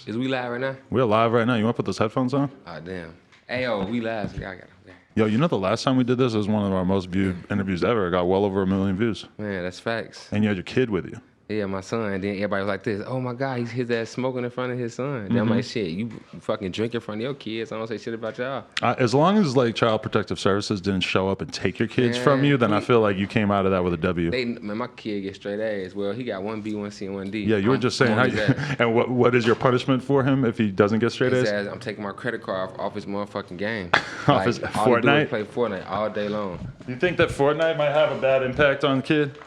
Is we live right now? We're live right now. You want to put those headphones on? Oh, damn. Hey, yo, we live. So I got Yo, you know the last time we did this was one of our most viewed interviews ever. It got well over 1 million views. Man, that's facts. And you had your kid with you. Yeah, my son. And then everybody was like this. Oh, my God, he's his ass smoking in front of his son. Then I'm like, shit, you fucking drink in front of your kids. I don't say shit about y'all. As long as like Child Protective Services didn't show up and take your kids from you, then I feel like you came out of that with a W. Man, my kid gets straight A's. Well, he got 1B, 1C, and 1D. Yeah, you were just saying. And what is your punishment for him if he doesn't get straight A's? I'm taking my credit card off his motherfucking game. Off his Fortnite? Play Fortnite all day long. You think that Fortnite might have a bad impact on the kid?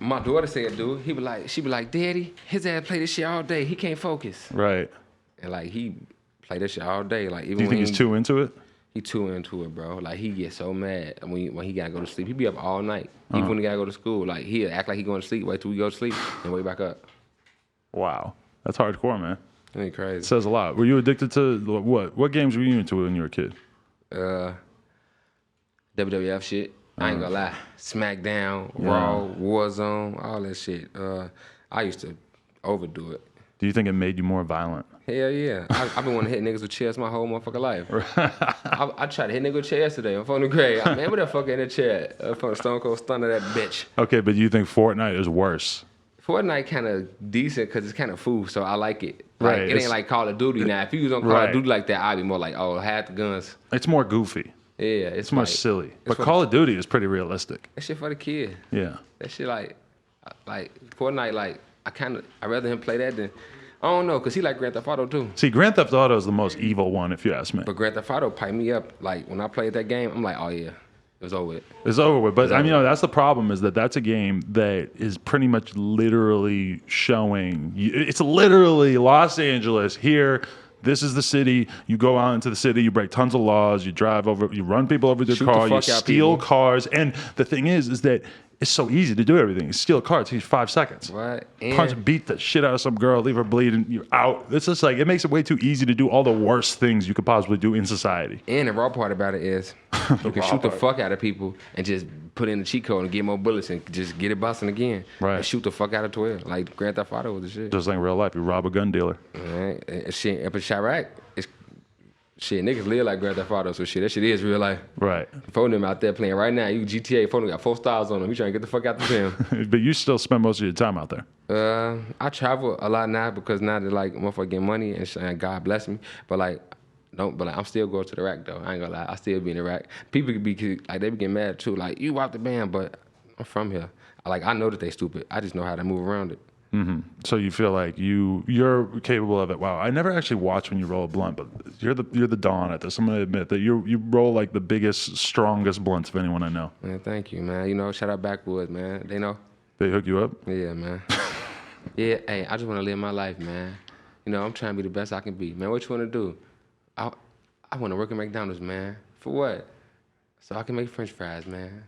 My daughter said, dude, she be like, Daddy, his ass play this shit all day. He can't focus. Right. And like he play this shit all day. Like even do you think he's too into it? He too into it, bro. Like he gets so mad when he gotta go to sleep. He be up all night. Even when he gotta go to school. Like he'll act like he going to sleep, wait till we go to sleep, and wake back up. Wow. That's hardcore, man. That ain't crazy. It says a lot. Were you addicted to what? What games were you into when you were a kid? WWF shit. I ain't gonna lie. SmackDown, Raw, Warzone, all that shit. I used to overdo it. Do you think it made you more violent? Hell yeah. I've been wanting to hit niggas with chairs my whole motherfucking life. I tried to hit niggas with chairs today on phone to Greg. Man, what the fuck in the chair? From Stone Cold Stunner that bitch. Okay, but do you think Fortnite is worse? Fortnite kind of decent because it's kind of food, so I like it. Like, right. It ain't like Call of Duty now. If you was on Call of Duty like that, I'd be more like, oh, half the guns. It's more goofy. Yeah, it's more silly. But Call of Duty is pretty realistic. That shit for the kid. Yeah. That shit like Fortnite, like I'd rather him play that than, I don't know, because he like Grand Theft Auto too. See, Grand Theft Auto is the most evil one, if you ask me. But Grand Theft Auto piped me up. Like when I played that game, I'm like, oh yeah, it was over with. It's over with. But I mean, that's the problem is that's a game that is pretty much literally showing, it's literally Los Angeles here. This is the city. You go out into the city, you break tons of laws, you drive over, you run people over with your car, you steal cars. And the thing is that it's so easy to do everything. You steal a car, it takes 5 seconds. Right. Punch, beat the shit out of some girl, leave her bleeding, you're out. It's just like, it makes it way too easy to do all the worst things you could possibly do in society. And the raw part about it is you can shoot the fuck out of people and just put in the cheat code and get more bullets and just get it busting again. Right. And shoot the fuck out of 12. Like Grand Theft Auto was the shit. Just like real life, you rob a gun dealer. Right. And shit, up in Chirac, shit, niggas live like Grand Theft Auto, so shit, that shit is real life. Right. Phone them out there playing right now. You GTA, phone them got 4 stars on them. You trying to get the fuck out the gym. But you still spend most of your time out there. I travel a lot now because now that like motherfucker get money and God bless me. But like, I'm still going to the rack though. I ain't gonna lie, I still be in the rack. People could be like, they be getting mad too. Like, you out the band, but I'm from here. I know that they stupid. I just know how to move around it. Mm-hmm. So you feel like you're capable of it. Wow, I never actually watch when you roll a blunt, but you're the Don at this. I'm gonna admit that you roll like the biggest, strongest blunts of anyone I know. Man, thank you, man. You know, shout out Backwoods, man. They know. They hook you up? Yeah, man. Yeah, hey, I just want to live my life, man. You know, I'm trying to be the best I can be, man. What you want to do? I want to work at McDonald's, man. For what? So I can make French fries, man.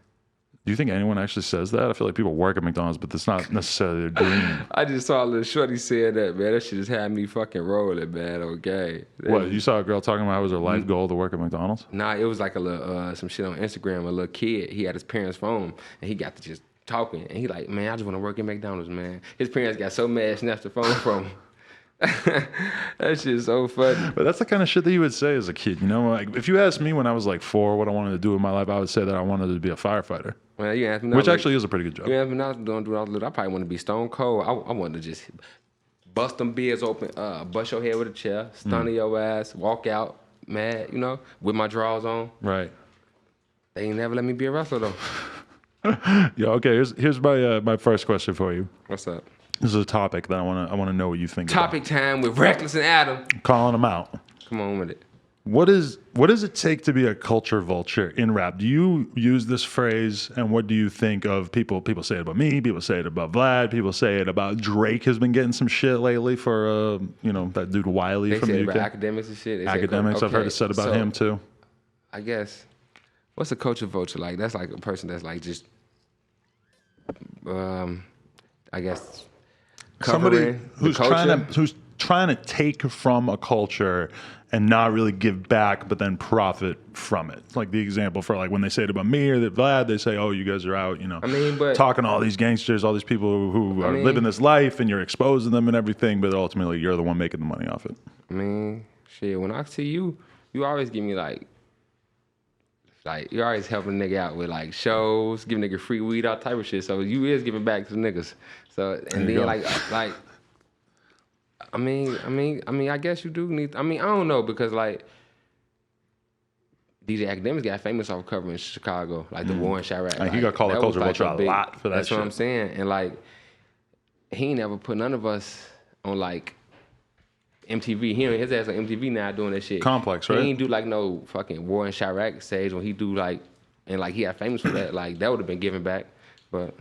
Do you think anyone actually says that? I feel like people work at McDonald's, but that's not necessarily their dream. I just saw a little shorty saying that, man. That shit just had me fucking rolling, man. Okay. What, you saw a girl talking about how it was her life goal to work at McDonald's? Nah, it was like a little, some shit on Instagram. A little kid, he had his parents' phone, and he got to just talking. And he like, man, I just want to work at McDonald's, man. His parents got so mad, snatched the phone from him. That shit's so funny. But that's the kind of shit that you would say as a kid, you know? Like, if you asked me when I was like 4 what I wanted to do in my life, I would say that I wanted to be a firefighter. Well, you asked me which actually is a pretty good job. You asked me now doing what I was little. I probably want to be stone cold. I wanted to just bust them beers open, bust your head with a chair, stun your ass, walk out mad, you know, with my drawers on. Right. They ain't never let me be a wrestler though. Yeah. Okay. Here's my first question for you. What's up? This is a topic that I want to know what you think. Topic time with Recklezz and Adam. Calling them out. Come on with it. What does it take to be a culture vulture in rap? Do you use this phrase, and what do you think of people? People say it about me. People say it about Vlad. People say it about Drake has been getting some shit lately for that dude Wiley from the UK. They say about academics and shit. Academics, okay, I've heard it said about him too. I guess, what's a culture vulture like? That's like a person that's like just, I guess, somebody who's trying to take from a culture and not really give back, but then profit from it. Like the example for like when they say it about me or that Vlad, they say, "Oh, you guys are out, talking to all these gangsters, all these people who are living this life, and you're exposing them and everything, but ultimately you're the one making the money off it." I mean, shit. When I see you, you always give me like you always helping a nigga out with like shows, giving nigga free weed, all type of shit. So you is giving back to the niggas. So and then like. I mean, I guess you do need. I mean, I don't know because like DJ Academics got famous off covering Chicago, like the war in Chirac. Like, he got called a culture vulture a lot for that. That's what I'm saying, and like he ain't never put none of us on like MTV. He his ass on MTV now doing that shit. Complex, right? He ain't do like no fucking war in Chirac stage when he do like and like he got famous for that. Like that would have been giving back. But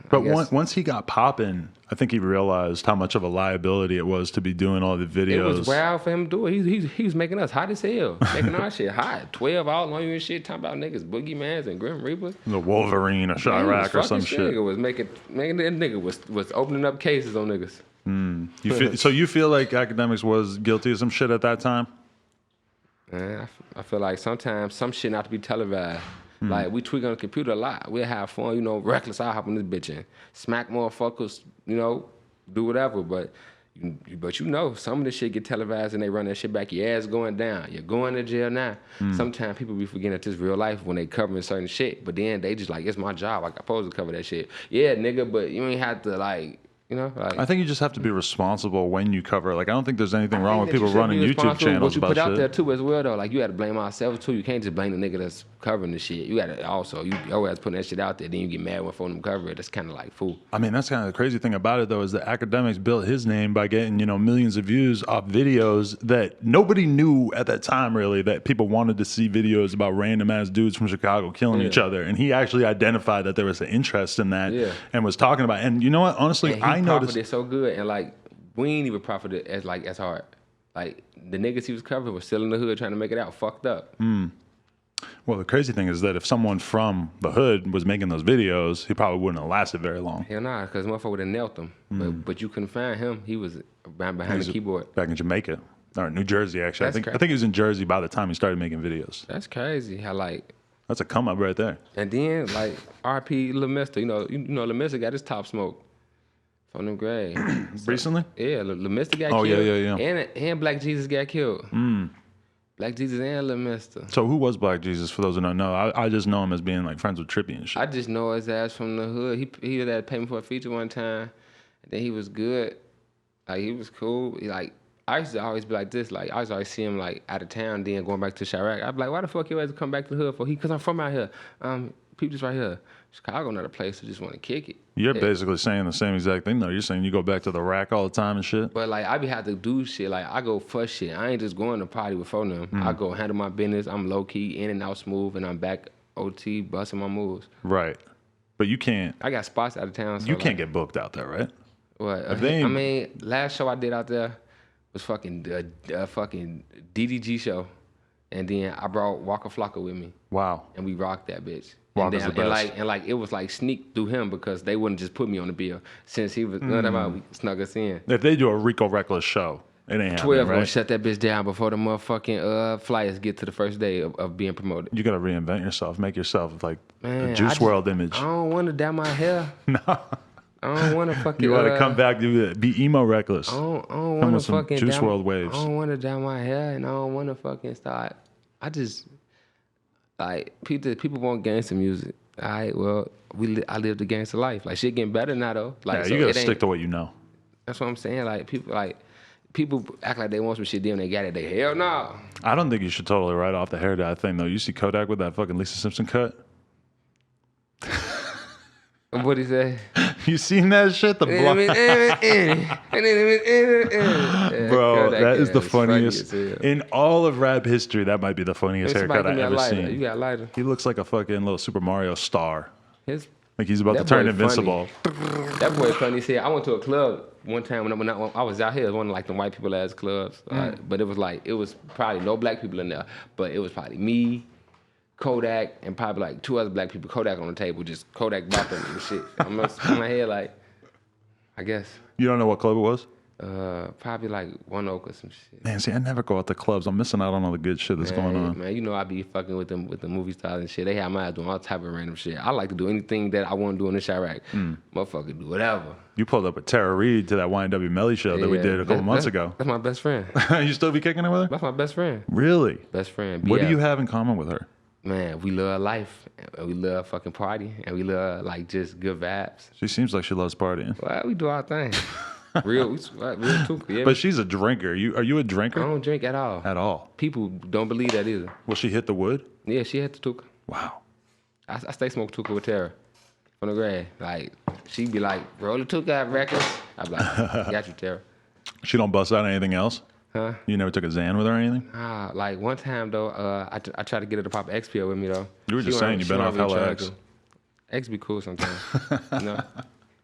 once he got popping, I think he realized how much of a liability it was to be doing all the videos. It was wild for him to do it. He was making us hot as hell, making our shit hot. 12 all on you and shit, talking about niggas, Boogeymans and Grim Reapers. The Wolverine or Chirac or some shit. Nigga was making that nigga was opening up cases on niggas. So you feel like Academics was guilty of some shit at that time? Man, I feel like sometimes some shit not to be televised. Like, we tweak on the computer a lot. We'll have fun, Recklezz, I'll hop on this bitch and smack motherfuckers, do whatever. But some of this shit get televised and they run that shit back. Your ass going down. You're going to jail now. Sometimes people be forgetting that this real life when they covering certain shit. But then they just like, it's my job. Like, I'm supposed to cover that shit. Yeah, nigga, but you ain't have to, like... I think you just have to be responsible when you cover it. Like, I don't think there's anything wrong with people running YouTube channels about shit. What you put out there too as well though. Like, you had to blame ourselves too. You can't just blame the nigga that's covering the shit. You gotta also, you always putting that shit out there, then you get mad when phone them cover it. That's kind of like fool. I mean, that's kind of the crazy thing about it though, is that Academics built his name by getting, millions of views off videos that nobody knew at that time really, that people wanted to see videos about random ass dudes from Chicago killing each other. And he actually identified that there was an interest in that and was talking about it. And you know what, honestly, I noticed it so good. And like, we ain't even profited as hard. Like, the niggas he was covering was still in the hood trying to make it out fucked up. Well, the crazy thing is that if someone from the hood was making those videos, he probably wouldn't have lasted very long. Hell nah, because motherfucker would have knelt him. But you couldn't find him. He was behind the keyboard. Back in Jamaica. Or New Jersey, actually. I think he was in Jersey by the time he started making videos. That's crazy. How like... That's a come up right there. And then, like, RP Lil Mister, Lil Mister got his top smoke from them grave. Recently? Yeah, Lil Mister got killed. Yeah. And Black Jesus got killed. Black Jesus and Lil Mister. So who was Black Jesus, for those who don't know? I just know him as being, like, friends with Trippy and shit. I just know his ass from the hood. He had that payment for a feature one time, and then he was good. Like, he was cool. I used to always be like this. Like, I used to always see him, like, out of town, then going back to Chirac. I'd be like, why the fuck you always come back to the hood for? Because I'm from out here. People just right here. Chicago not a place to just want to kick it. You're basically saying the same exact thing, though. You're saying you go back to the rack all the time and shit. But, like, I be have to do shit. Like, I go for shit. I ain't just going to party with phone them. I go handle my business. I'm low-key, in and out smooth, and I'm back OT, busting my moves. Right. But you can't... I got spots out of town. So you can't get booked out there, right? What? I mean, last show I did out there was fucking DDG show. And then I brought Waka Flocka with me. Wow. And we rocked that bitch. Waka's the best. And it was like sneak through him because they wouldn't just put me on the bill. Since he was, we snuck us in. If they do a Rico Recklezz show, it ain't happening, 12 right? gonna shut that bitch down before the motherfucking flyers get to the first day of being promoted. You gotta reinvent yourself. Make yourself like a Juice WRLD image. I don't want to dye my hair. No. I don't want to fucking... You want to come back to be emo Recklezz. I don't want to fucking... Juice WRLD waves. I don't want to dye my hair and I don't want to fucking start... I just... Like, people want gangster music. All right, well, I live the gangster life. Like, shit getting better now, though. Like, yeah, so you got to stick to what you know. That's what I'm saying. Like, people act like they want some shit, then when they got it, they hell no. I don't think you should totally write off the hair dye thing, though. You see Kodak with that fucking Lisa Simpson cut? What'd he say? You seen that shit? The Bro, that is the funniest. In all of rap history, that might be the funniest haircut I've ever seen. You got a lighter. He looks like a fucking little Super Mario star. Like he's about to That turn boy invincible. That boy funny. He said, I went to a club one time when I was out here. It was one of like the white people ass clubs. But it was probably no black people in there. But it was probably me, Kodak, and probably like two other black people. Kodak on the table, just Kodak bopping and shit. I'm in my head like, I guess. You don't know what club it was? Probably like One Oak or some shit. Man, see, I never go out to clubs. I'm missing out on all the good shit that's going on. Man, you know I be fucking with the movie stars and shit. They have my ass doing all type of random shit. I like to do anything that I want to do in the Chirac. Motherfucker, do whatever. You pulled up with Terra Reid to that YNW Melly show that we did a couple months ago. That's my best friend. You still be kicking it with her? That's my best friend. Really? Best friend. What do you have in common with her? Man, we love life, and we love fucking party, and we love like just good vibes. She seems like she loves partying. Well, we do our thing. real too. Yeah. But she's a drinker. Are you a drinker? I don't drink at all. At all. People don't believe that either. Will she hit the wood? Yeah, she hit the tuka. Wow. I stay smoke tuka with Terra from the grad. Like she be like, roll the tuka records. I be like, got you, Terra. She don't bust out anything else? Huh? You never took a Xan with her or anything? Like one time though, I tried to get her to pop X pill with me though. You were just saying you've been off hella X. X be cool sometimes.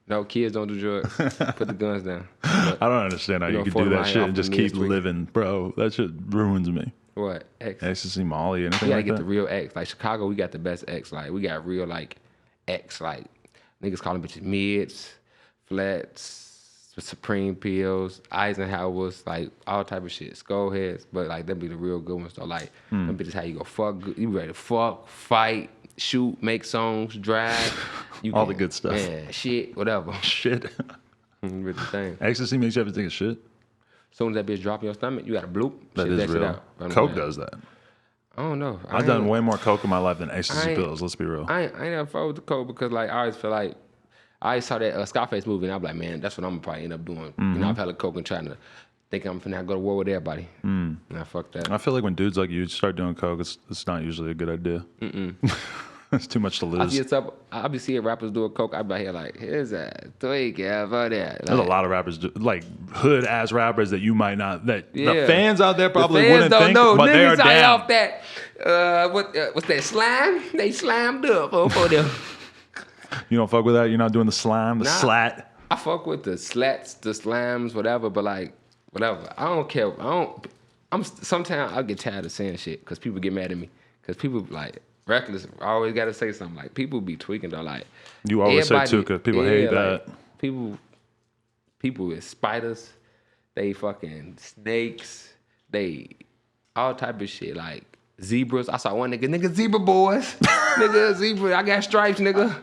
No, kids don't do drugs. Put the guns down. But, I don't understand how you could do that shit and just keep living, bro. That shit ruins me. What? X? Ecstasy, Molly, anything We gotta like get that? the real X. Like Chicago, we got the best X. Like we got real like X. Like niggas calling bitches mids, flats, Supreme pills, Eisenhower's, like all type of shit, skull heads. But like that be the real good ones though. Like them bitches how you go fuck, you ready to fuck, fight, shoot, make songs, drive. All the good stuff. Man, shit, whatever. Shit. With the thing. Ecstasy makes you have to think of shit? As soon as that bitch drop in your stomach, you got to bloop. That shit is real. out. Coke does that. I don't know. I've done way more coke in my life than ecstasy pills, let's be real. I ain't never fuck with the coke because like I always feel like, I always saw that Scarface movie and I'm like, man, that's what I'm gonna probably end up doing. You know, I've had a coke and trying to think I'm finna go to war with everybody. And I fuck that. I feel like when dudes like you start doing coke, it's not usually a good idea. It's too much to lose. I be seeing rappers do a coke. I be here like, here's that, tweak, yeah, for that. There's a lot of rappers, like hood ass rappers that you might not, that the fans out there probably wouldn't think, know. but they are down. Off that, what's that, slime? They slimed up for them. You don't fuck with that? You're not doing the slime, the slat? I fuck with the slats, the slams, whatever, but like, whatever. I don't care. Sometimes I get tired of saying shit because people get mad at me. Because people like, Recklezz, I always got to say something. Like, people be tweaking though. Like, you always say Tuka. People hate that. Like, people with spiders, they fucking snakes, they all type of shit. Like, zebras. I saw one nigga zebra boys. Nigga, zebra. I got stripes, nigga.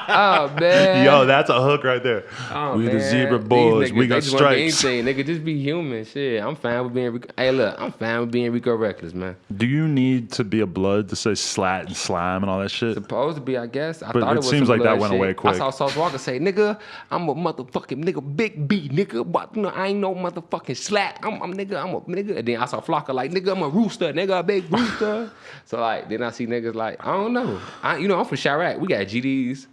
Oh, man. Yo, that's a hook right there. Oh, we man. the zebra boys. Niggas, we got stripes. Anything, nigga, just be human. Shit, I'm fine with being Hey, look, I'm fine with being Rico Recklezz, man. Do you need to be a blood to say slat and slime and all that shit? Supposed to be, I guess. But it seems like that went away quick. I saw Sauce Walker say, nigga, I'm a motherfucking nigga, big B, nigga. But I ain't no motherfucking slat. I'm a nigga. And then I saw Flocka like, nigga, I'm a rooster, nigga, a big rooster. So like, then I see niggas like, I don't know. I'm from Chirac. We got GDs,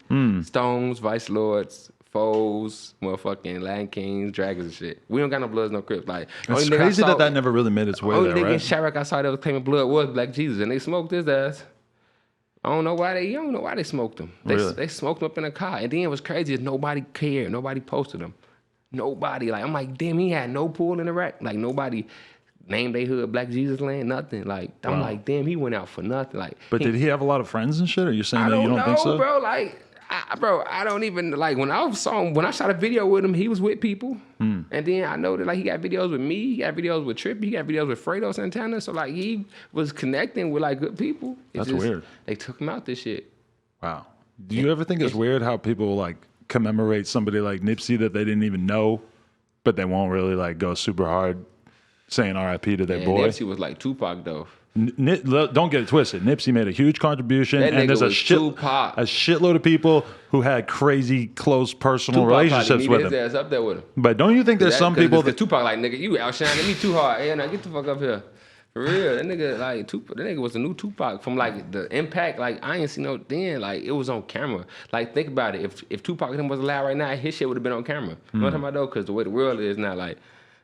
Stones, Vice Lords, Foes, motherfucking Land Kings, Dragons and shit. We don't got no Bloods, no Crips. Like, it's crazy that never really made its way there, right? Only nigga in Chirac I saw that was claiming blood was Black Jesus, and they smoked his ass. I don't know why they smoked him. They smoked him up in a car. And then it was crazy is nobody cared. Nobody posted him. Nobody. Like, I'm like, damn, he had no pool in the rack. Like, nobody named they hood Black Jesus Land, nothing. Like, I'm like, damn, he went out for nothing. Like, but did he have a lot of friends and shit? Are you saying that you don't think so? Bro. Like, I don't even, like, when I saw him, when I shot a video with him, he was with people. And then I know that, like, he got videos with me, he got videos with Trippy, he got videos with Fredo Santana. So, like, he was connecting with, like, good people. That's weird. They took him out this shit. Wow. Do you ever think it's weird how people, like, commemorate somebody like Nipsey that they didn't even know, but they won't really, like, go super hard saying R.I.P. to their boy? Nipsey was like Tupac, though. Don't get it twisted. Nipsey made a huge contribution, and there's a shitload of people who had crazy, close, personal relationships with him. His ass up there with him. But don't you think there's some people that Tupac like, nigga, you outshining me too hard. Hey, now get the fuck up here. For real, that nigga like Tupac. That nigga was the new Tupac from like the impact. Like I ain't seen no then. Like it was on camera. Like think about it. If Tupac and him was alive right now, his shit would have been on camera. You know what I'm talking about though? Because the way the world is now, like.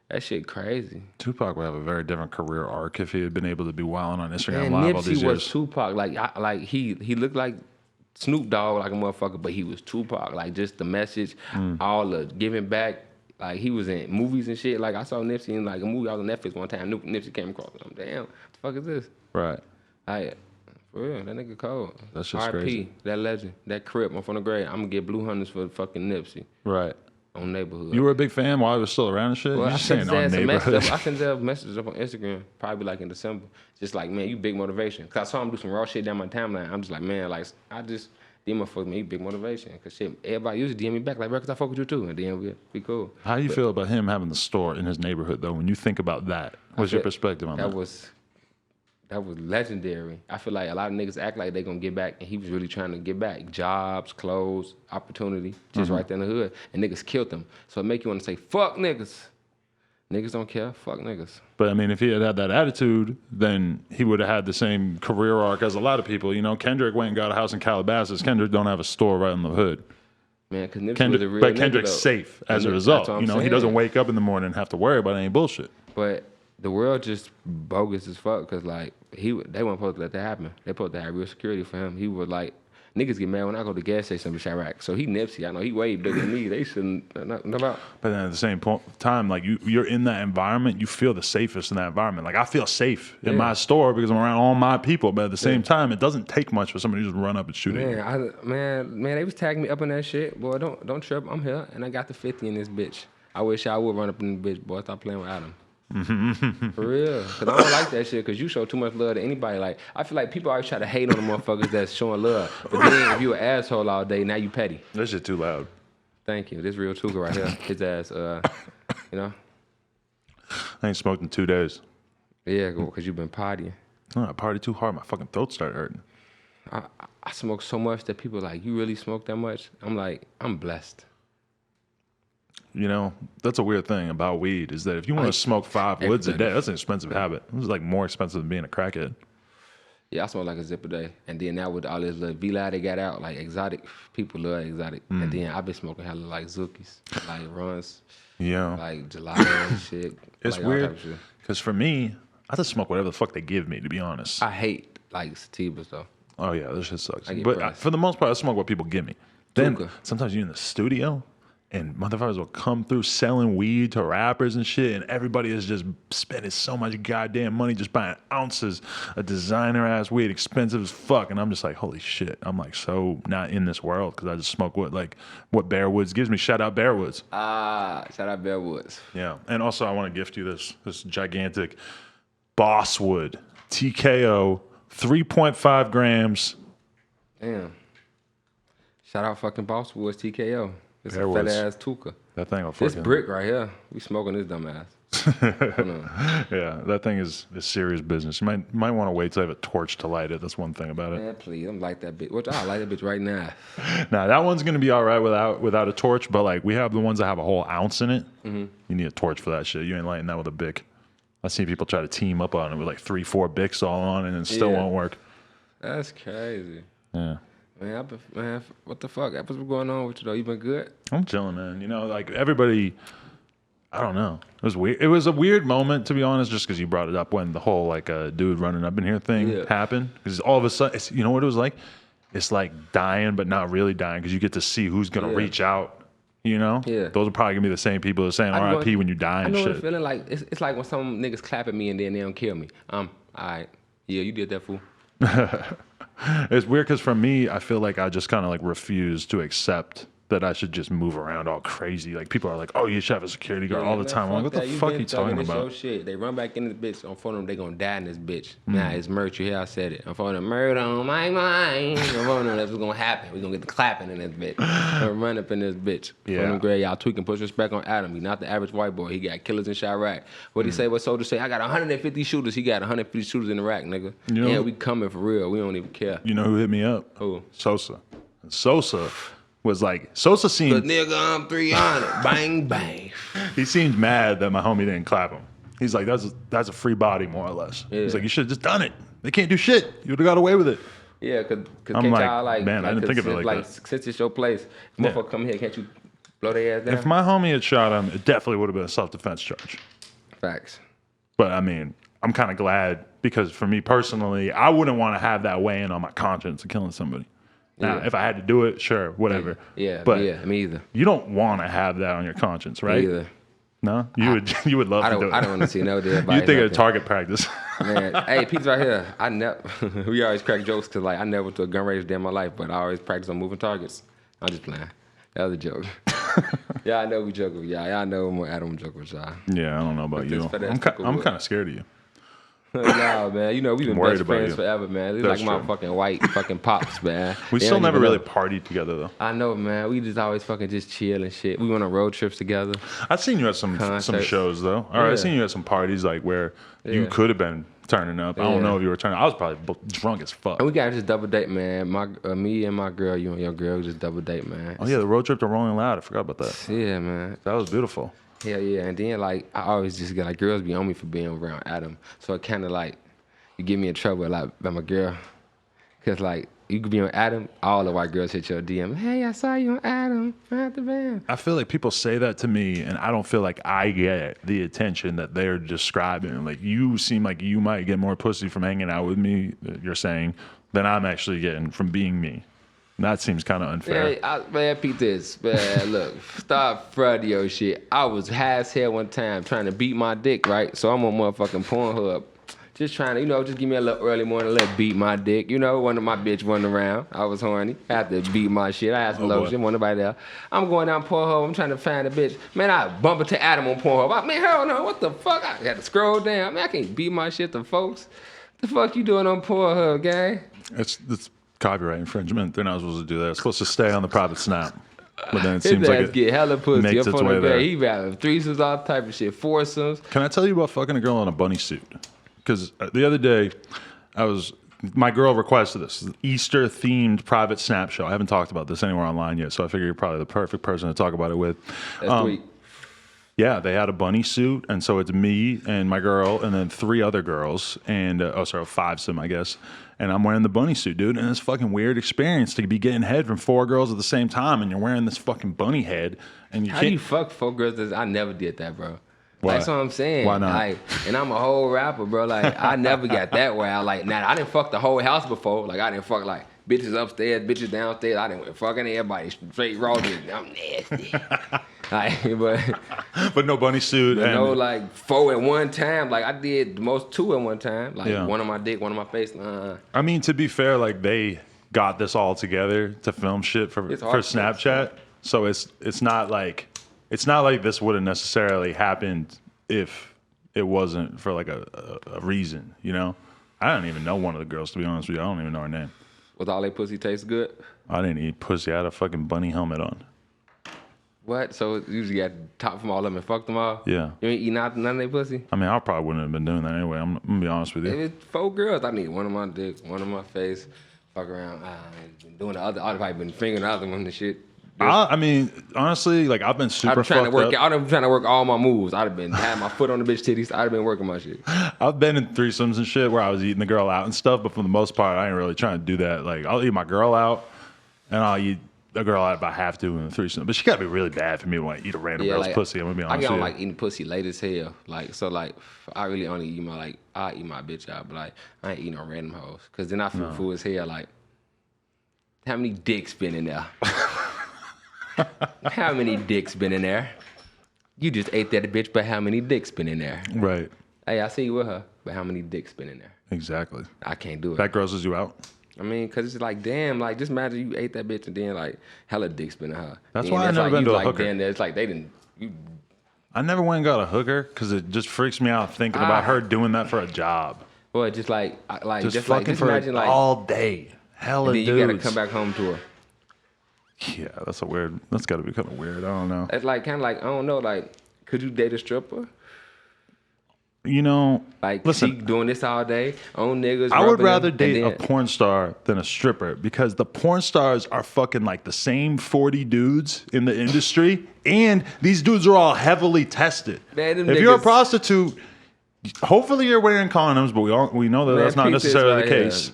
That shit crazy. Tupac would have a very different career arc if he had been able to be wilding on Instagram Live all these years. Nipsey was Tupac. Like he looked like Snoop Dogg like a motherfucker, but he was Tupac. Like just the message, all the giving back. Like he was in movies and shit. Like I saw Nipsey in like a movie. I was on Netflix one time. Nipsey came across. I'm damn. What the fuck is this? Right. Like for real, that nigga cold. That's just crazy. That legend, that Crip. I'm from the grade. I'm gonna get blue hunters for fucking Nipsey. Right. on neighborhood. You were a big fan while I was still around and shit? Well, You're I just sent saying his on ass a message neighborhood. up. I sent his messages up on Instagram, probably like in December. Just like, man, you big motivation. Cause I saw him do some raw shit down my timeline. I'm just like, man, like I just these motherfuckers, man, you big motivation. Cause shit, everybody used to DM me back like, bro, cause I fuck with you too, and then we'll be cool. How do you feel about him having the store in his neighborhood though? When you think about that, what's your perspective on that? That was legendary. I feel like a lot of niggas act like they gonna get back, and he was really trying to get back. Jobs, clothes, opportunity, just right there in the hood. And niggas killed them. So it make you want to say, fuck niggas. Niggas don't care, fuck niggas. But I mean, if he had had that attitude, then he would have had the same career arc as a lot of people. You know, Kendrick went and got a house in Calabasas. Kendrick don't have a store right in the hood. Man, because Nipsey was a real but nigga, Kendrick's though. safe as a And result. that's what I'm You know, he saying. doesn't wake up in the morning and have to worry about any bullshit. But the world just bogus as fuck, because like they weren't supposed to let that happen. They supposed to have real security for him. He was like, niggas get mad when I go to the gas station in Chirac. So he Nipsey. I know he way bigger than me. They shouldn't know about. But then at the same time, like you're in that environment, you feel the safest in that environment. Like I feel safe in my store because I'm around all my people. But at the same time, it doesn't take much for somebody to just run up and shoot at you. Man, they was tagging me up in that shit. Boy, don't trip. I'm here, and I got the 50 in this bitch. I wish I would run up in this bitch, boy. Stop playing with Adam. For real, cause I don't like that shit. Cause you show too much love to anybody. Like I feel like people always try to hate on the motherfuckers that's showing love. But then if you an asshole all day, now you petty. That shit too loud. Thank you. This real Tuga right here. His ass, you know. I ain't smoked in 2 days. Yeah, cause you been partying. No, I partied too hard. My fucking throat started hurting. I smoke so much that people like, you really smoke that much? I'm like, I'm blessed. You know, that's a weird thing about weed is that if you want to smoke 5 woods a day, that's an expensive habit. It's like more expensive than being a crackhead. Yeah, I smoke like a zip a day. And then now with all this little V-Lie they got out, like exotic, people love exotic. And then I've been smoking hella like Zookies, like runs, like gelato and shit. It's like, weird because for me, I just smoke whatever the fuck they give me, to be honest. I hate like sativas though. Oh yeah, this shit sucks. get But pressed. for the most part, I smoke what people give me. Then Tuka. sometimes you're in the studio and motherfuckers will come through selling weed to rappers and shit, and everybody is just spending so much goddamn money just buying ounces of designer ass weed, expensive as fuck. And I'm just like, holy shit. I'm like so not in this world because I just smoke what Bear Woods gives me. Shout out Bear Woods. Shout out Bear Woods. Yeah, and also I want to gift you this gigantic Bosswood TKO 3.5 grams. Damn. Shout out fucking Boss Woods TKO. It's Bear a fat Woods. ass Tuka. That thing will This fucking brick right here, we smoking this dumb ass. yeah, that thing is serious business. You might want to wait till I have a torch to light it. That's one thing about it. Man, please, I'm like that bitch. Which I light that bitch right now. Nah, that one's gonna be all right without a torch. But like we have the ones that have a whole ounce in it. You need a torch for that shit. You ain't lighting that with a Bic. I see people try to team up on it with like 3-4 Bics all on it and it still won't work. That's crazy. Yeah. Man, what the fuck? What's going on with you though? You been good? I'm chilling, man. You know, like everybody, I don't know. It was weird. It was a weird moment, to be honest, just because you brought it up when the whole like dude running up in here thing happened. Because all of a sudden, you know what it was like? It's like dying, but not really dying because you get to see who's going to reach out. You know? Yeah. Those are probably going to be the same people that are saying RIP when you die and I know shit. what feeling like. It's like when some niggas clap at me and then they don't kill me. All right. Yeah, you did that, fool. It's weird because for me, I feel like I just kind of like refuse to accept that I should just move around all crazy. Like people are like, "Oh, you should have a security guard all the time." I'm like, "What the fuck are you talking about?" Your shit. They run back in this bitch. On phone them, they gonna die in this bitch. Nah, it's murder. You hear I said it. On phone them, murder on my mind. On phone them, that's what's gonna happen. We gonna get the clapping in this bitch. Gonna run up in this bitch. Yeah. Phone them, Gray, y'all tweaking. Push respect on Adam. He not the average white boy. He got killers in Chirac. What he say? What soldier say? I got 150 shooters. He got 150 shooters in Iraq, nigga. You know, yeah, we coming for real. We don't even care. You know who hit me up? Who? Sosa. Sosa was like, Sosa The seemed, nigga, I'm 300. Bang, bang. he seemed mad that my homie didn't clap him. He's like, that's a free body, more or less. Yeah. He's like, you should have just done it. They can't do shit. You would have got away with it. Yeah, cause I'm can't like, y'all man, I didn't think of it like that. Since it's your place, motherfucker come here, can't you blow their ass down? If my homie had shot him, it definitely would have been a self-defense charge. Facts. But I mean, I'm kind of glad because for me personally, I wouldn't want to have that weighing on my conscience of killing somebody. Now, if I had to do it, sure, whatever. Yeah, but yeah, me either. You don't want to have that on your conscience, right? Me either. No, you would love to do it. I don't want to see no dead You bodies think out of there. target practice? Man, hey, Pete's right here. I never. We always crack jokes because like I never went to a gun range day in my life, but I always practice on moving targets. I'm just playing. That was a joke. Yeah, I know we joke with y'all. Y'all know I'm Adam joke with y'all. Yeah, I don't know about you. I'm kind of scared of you. Nah, man. You know, we've been best friends forever, man. They're like my fucking white fucking pops, man. We still never really partied together, though. I know, man. We just always fucking just chill and shit. We went on road trips together. I've seen you at some shows, though. Or I've seen you at some parties, like, where you could have been turning up. I don't know if you were turning up. I was probably drunk as fuck. And we got to just double date, man. Me and my girl, you and your girl, just double date, man. Oh, yeah, the road trip to Rolling Loud. I forgot about that. Yeah, man. That was beautiful. Yeah, yeah. And then, like, I always just get, like, girls be on me for being around Adam. So it kind of, like, you get me in trouble, like, by my girl. Because, like, you could be on Adam, all the white girls hit your DM. Hey, I saw you on Adam at the band. I feel like people say that to me, and I don't feel like I get the attention that they're describing. Like, you seem like you might get more pussy from hanging out with me, you're saying, than I'm actually getting from being me. And that seems kind of unfair. Man, Pete this. Man, look, stop fronting your shit. I was high as hell one time trying to beat my dick, right? So I'm on motherfucking Pornhub. Just trying to, just give me a little early morning, let beat my dick. One of my bitch running around. I was horny. I had to beat my shit. I had some lotion, wasn't nobody there. I'm going down Pornhub. I'm trying to find a bitch. Man, I bump into Adam on Pornhub. Man, hell no, what the fuck? I had to scroll down. Man, I can't beat my shit to folks. The fuck you doing on Pornhub, gang? It's copyright infringement. They're not supposed to do that. It's supposed to stay on the private snap. But then it seems like it get hella pussy makes its way there. He having threesomes, all type of shit, foursomes. Can I tell you about fucking a girl in a bunny suit? Because the other day, my girl requested this Easter-themed private snap show. I haven't talked about this anywhere online yet, so I figure you're probably the perfect person to talk about it with. That's sweet. Yeah, they had a bunny suit, and so it's me and my girl, and then 3 other girls, and 5 I guess. And I'm wearing the bunny suit, dude, and it's a fucking weird experience to be getting head from 4 girls at the same time, and you're wearing this fucking bunny head, and you How can't. do you fuck 4 girls? I never did that, bro. Why? That's what I'm saying. Why not? Like, and I'm a whole rapper, bro. Like, I never got that way. I didn't fuck the whole house before. Like, I didn't fuck like bitches upstairs, bitches downstairs. I didn't fucking everybody straight raw. I'm nasty. But no bunny suit. And no, like 4 at one time. Like I did the most 2 at one time. Like one on my dick, one on my face. I mean, to be fair, like they got this all together to film shit for Snapchat. So it's not like this would have necessarily happened if it wasn't for like a reason, I don't even know one of the girls, to be honest with you. I don't even know her name. Was all they pussy taste good? I didn't eat pussy. I had a fucking bunny helmet on. What? So you usually got top from all of them and fucked them all? Yeah. You ain't eat none of their pussy? I mean, I probably wouldn't have been doing that anyway. I'm gonna be honest with you. If it's 4 girls, I need one on my dick, one on my face, fuck around. Been doing the other. I've probably been fingering the other one and shit. I mean, honestly, like I've been super fucked up. I've been trying to work all my moves. I'd have been had my foot on the bitch titties. I'd have been working my shit. I've been in threesomes and shit where I was eating the girl out and stuff, but for the most part, I ain't really trying to do that. Like I'll eat my girl out, and I'll eat a girl out if I have to in a threesome. But she gotta be really bad for me when I eat a random girl's pussy. I'm gonna be honest. I get on like eating pussy late as hell. I really only eat I eat my bitch out, but I ain't eating no random hoes. Cause then I feel full as hell. Like, how many dicks been in there? How many dicks been in there? You just ate that bitch, but how many dicks been in there? Right. Hey, I see you with her, but how many dicks been in there? Exactly. I can't do it. That grosses you out? I mean, cause it's like, damn, like just imagine you ate that bitch and then like hella dicks been in her. That's why I never been to a hooker. Then it's like they didn't. I never went and got a hooker because it just freaks me out thinking about her doing that for a job. Well, just imagine like all day, hella dudes. You gotta come back home to her. Yeah, that's gotta be kind of weird. I don't know. It's like kind of like, I don't know, like, could you date a stripper? Like, listen, she doing this all day, on niggas. I would rather date a porn star than a stripper because the porn stars are fucking like the same 40 dudes in the industry, and these dudes are all heavily tested. Man, if you're a prostitute, hopefully you're wearing condoms, but we know that that's not necessarily the case.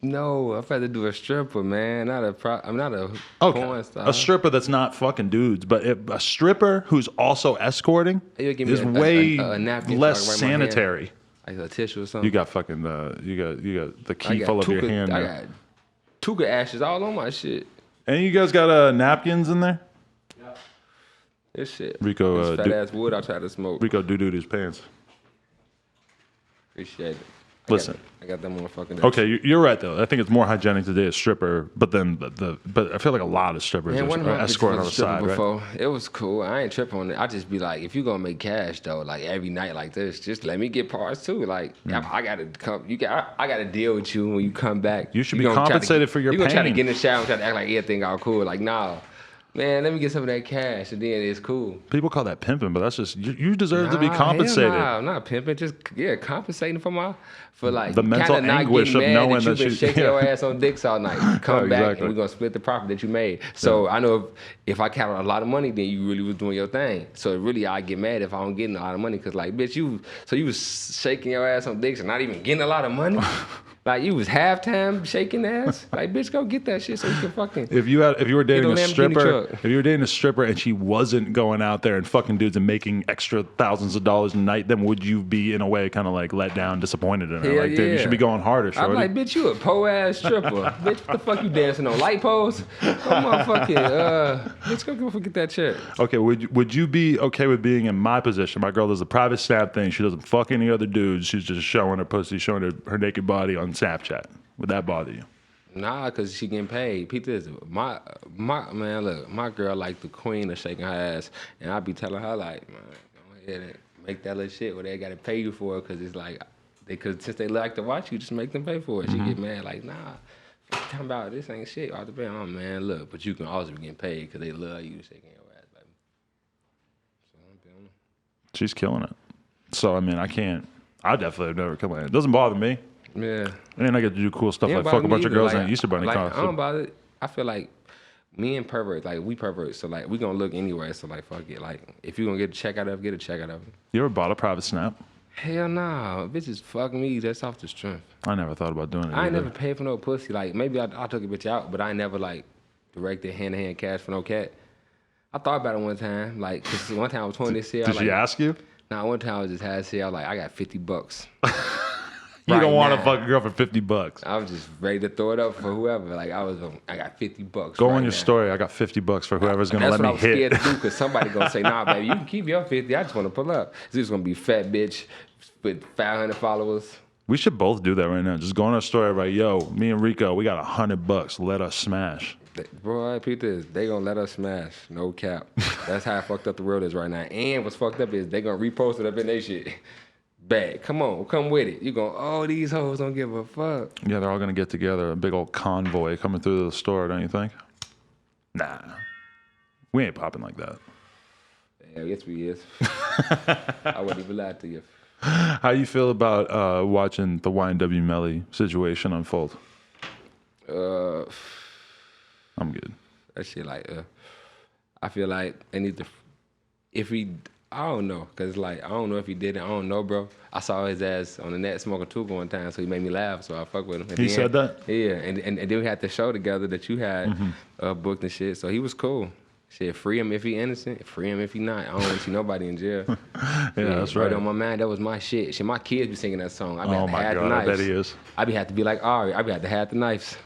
No, I'd rather do a stripper, man. Not a porn star. A stripper that's not fucking dudes, but a stripper who's also escorting is way less sanitary. Like a tissue or something. You got fucking you got the key full of your hand. I got Tuka ashes all on my shit. And you guys got napkins in there? Yeah. This shit. Rico, this fat ass wood I try to smoke. Rico doo-dooed his pants. Appreciate it. Listen. I got that motherfucking. Okay, you're right though. I think it's more hygienic to date a stripper, but then but I feel like a lot of strippers Man, one of are my escorting on bitches was the a stripper side, right? before. It was cool. I ain't tripping on it. I just be like, if you gonna make cash though, like every night like this, just let me get parts too. Like I gotta come. I gotta deal with you when you come back. You should be compensated for your You gonna try to pain. get in the shower and try to act like everything all cool. Like nah, man, let me get some of that cash and then it's cool. People call that pimping, but that's just you deserve to be Hell compensated. nah, I'm not pimping. Just compensating for like The mental kinda not anguish getting of mad knowing that you've that been you- shaking yeah. your ass on dicks all night. Come back exactly. and we're gonna split the profit that you made. So I know if I count a lot of money, then you really was doing your thing. So really, I get mad if I don't get a lot of money, cause like, bitch, you was shaking your ass on dicks and not even getting a lot of money. Like you was halftime shaking ass. Like bitch, go get that shit so you can fucking. If you were dating a Lamborghini stripper, truck. if you were dating a stripper and she wasn't going out there and fucking dudes and making extra thousands of dollars a night, then would you be in a way kind of like let down, disappointed in her? Hell Like, dude, you yeah. should be going harder, shorty. I'm like, bitch, you a po ass stripper. Bitch, what the fuck you dancing on? Light poles? Go motherfucking, bitch, go get that check. Okay, would you be okay with being in my position? My girl does a private snap thing. She doesn't fuck any other dudes. She's just showing her pussy, showing her naked body on Snapchat. Would that bother you? Nah, cause she getting paid. Pete, this my man. Look, my girl like the queen of shaking her ass, and I be telling her like, man, go ahead and make that little shit where they gotta pay you for it, cause it's like, since they like to watch you, just make them pay for it. She get mad like, nah, fuck you talking about this ain't shit. Off the band, oh man, look, but you can also be getting paid cause they love you shaking your ass, baby. So I'm feeling. She's killing it. So I mean, I definitely have never killed it. It doesn't bother me. Yeah. And I get to do cool stuff Yeah, like bother fuck a me bunch of either. girls Like, in an Easter Bunny like, costume. I don't bother it. I feel like me and perverts, like we perverts, so like we gonna look anyway. So like fuck it. Like if you gonna get a check out of it, get a check out of it. You ever bought a private snap? Hell nah, bitches fuck me. That's off the strength. I never thought about doing it. I ain't either. never paid for no pussy. Like maybe I took a bitch out, but I ain't never like directed hand-to-hand cash for no cat. I thought about it one time, like 'cause one time I was 20 this year. Did she ask you? Nah, one time I was just had to say I was like, I got $50. You Right don't want to now. fuck a girl for $50. I was just ready to throw it up for whoever. Like I got $50. Go right on your now. story. I got $50 for whoever's gonna That's let what me I was hit. scared to do because somebody gonna say, nah, baby, you can keep your 50. I just want to pull up. This is gonna be fat bitch with 500 followers. We should both do that right now. Just go on our story, right? Yo, me and Rico, we got $100. Let us smash. Bro, Peter, they gonna let us smash. No cap. That's how fucked up the world is right now. And what's fucked up is they gonna repost it up in their shit. Bad. Come on, come with it. You going, oh, these hoes don't give a fuck. Yeah, they're all gonna get together. A big old convoy coming through the store, don't you think? Nah, we ain't popping like that. Yeah, yes, we is. I wouldn't even lie to you. How you feel about watching the YNW Melly situation unfold? I'm good. That shit like, I feel like they need to, I don't know, cause like I don't know if he did it. I don't know, bro. I saw his ass on the net smoking too one time, so he made me laugh. So I fuck with him. He said that? Yeah, and then we had the show together that you had booked and shit. So he was cool. Shit, free him if he innocent, free him if he not. I don't want to see nobody in jail. Yeah, that's right. On my mind, that was my shit. Shit, my kids be singing that song. I be Oh have to my have the God, I knives. bet he is. I be have to be like, all right, I be have to have the knives.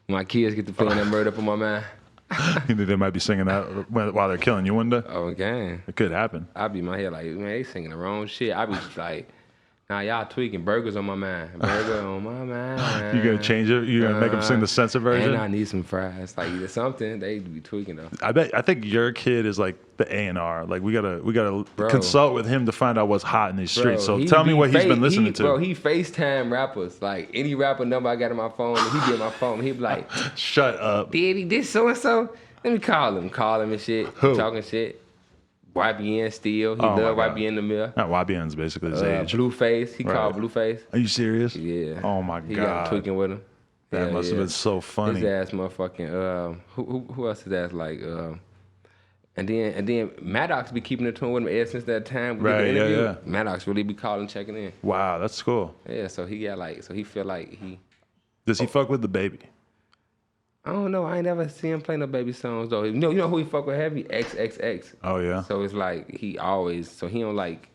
My kids get to playing that murder up on my mind. You think they might be singing that while they're killing you one day? Oh, gang. It could happen. I be in my head like, man, they singing the wrong shit. I be just like, nah, y'all tweaking. Burgers on my mind. Burger on my mind. You gonna change it? You gonna make them sing the censored version? And I need some fries. Like either something. They be tweaking though. I think your kid is like the A&R. Like we gotta Bro. consult with him to find out what's hot in these streets. So He tell me be what he's been fa- listening to. Bro, he FaceTime rappers. Like any rapper number I got on my phone, he get my phone. He be like, Shut up. Daddy, this so and so. Let me call him. Call him and shit. Who? Talking shit. YBN still. He Oh, my love God. YBN the mill. Not YBN's basically his age. Blueface. He Right. called Blueface. Are you serious? Yeah. Oh my He got him God. tweaking with him. That Yeah, must have yeah. been so funny. His ass motherfucking who else is ass like and then Maddox be keeping it to him with him ever since that time. We did the Right, yeah, interview. yeah. Maddox really be calling, checking in. Wow, that's cool. Yeah, so he got like, so he feel like he. Does he fuck with the baby? I don't know. I ain't never seen him play no baby songs though. You know who he fuck with heavy? XXX. Oh yeah. So it's like he always. So he don't like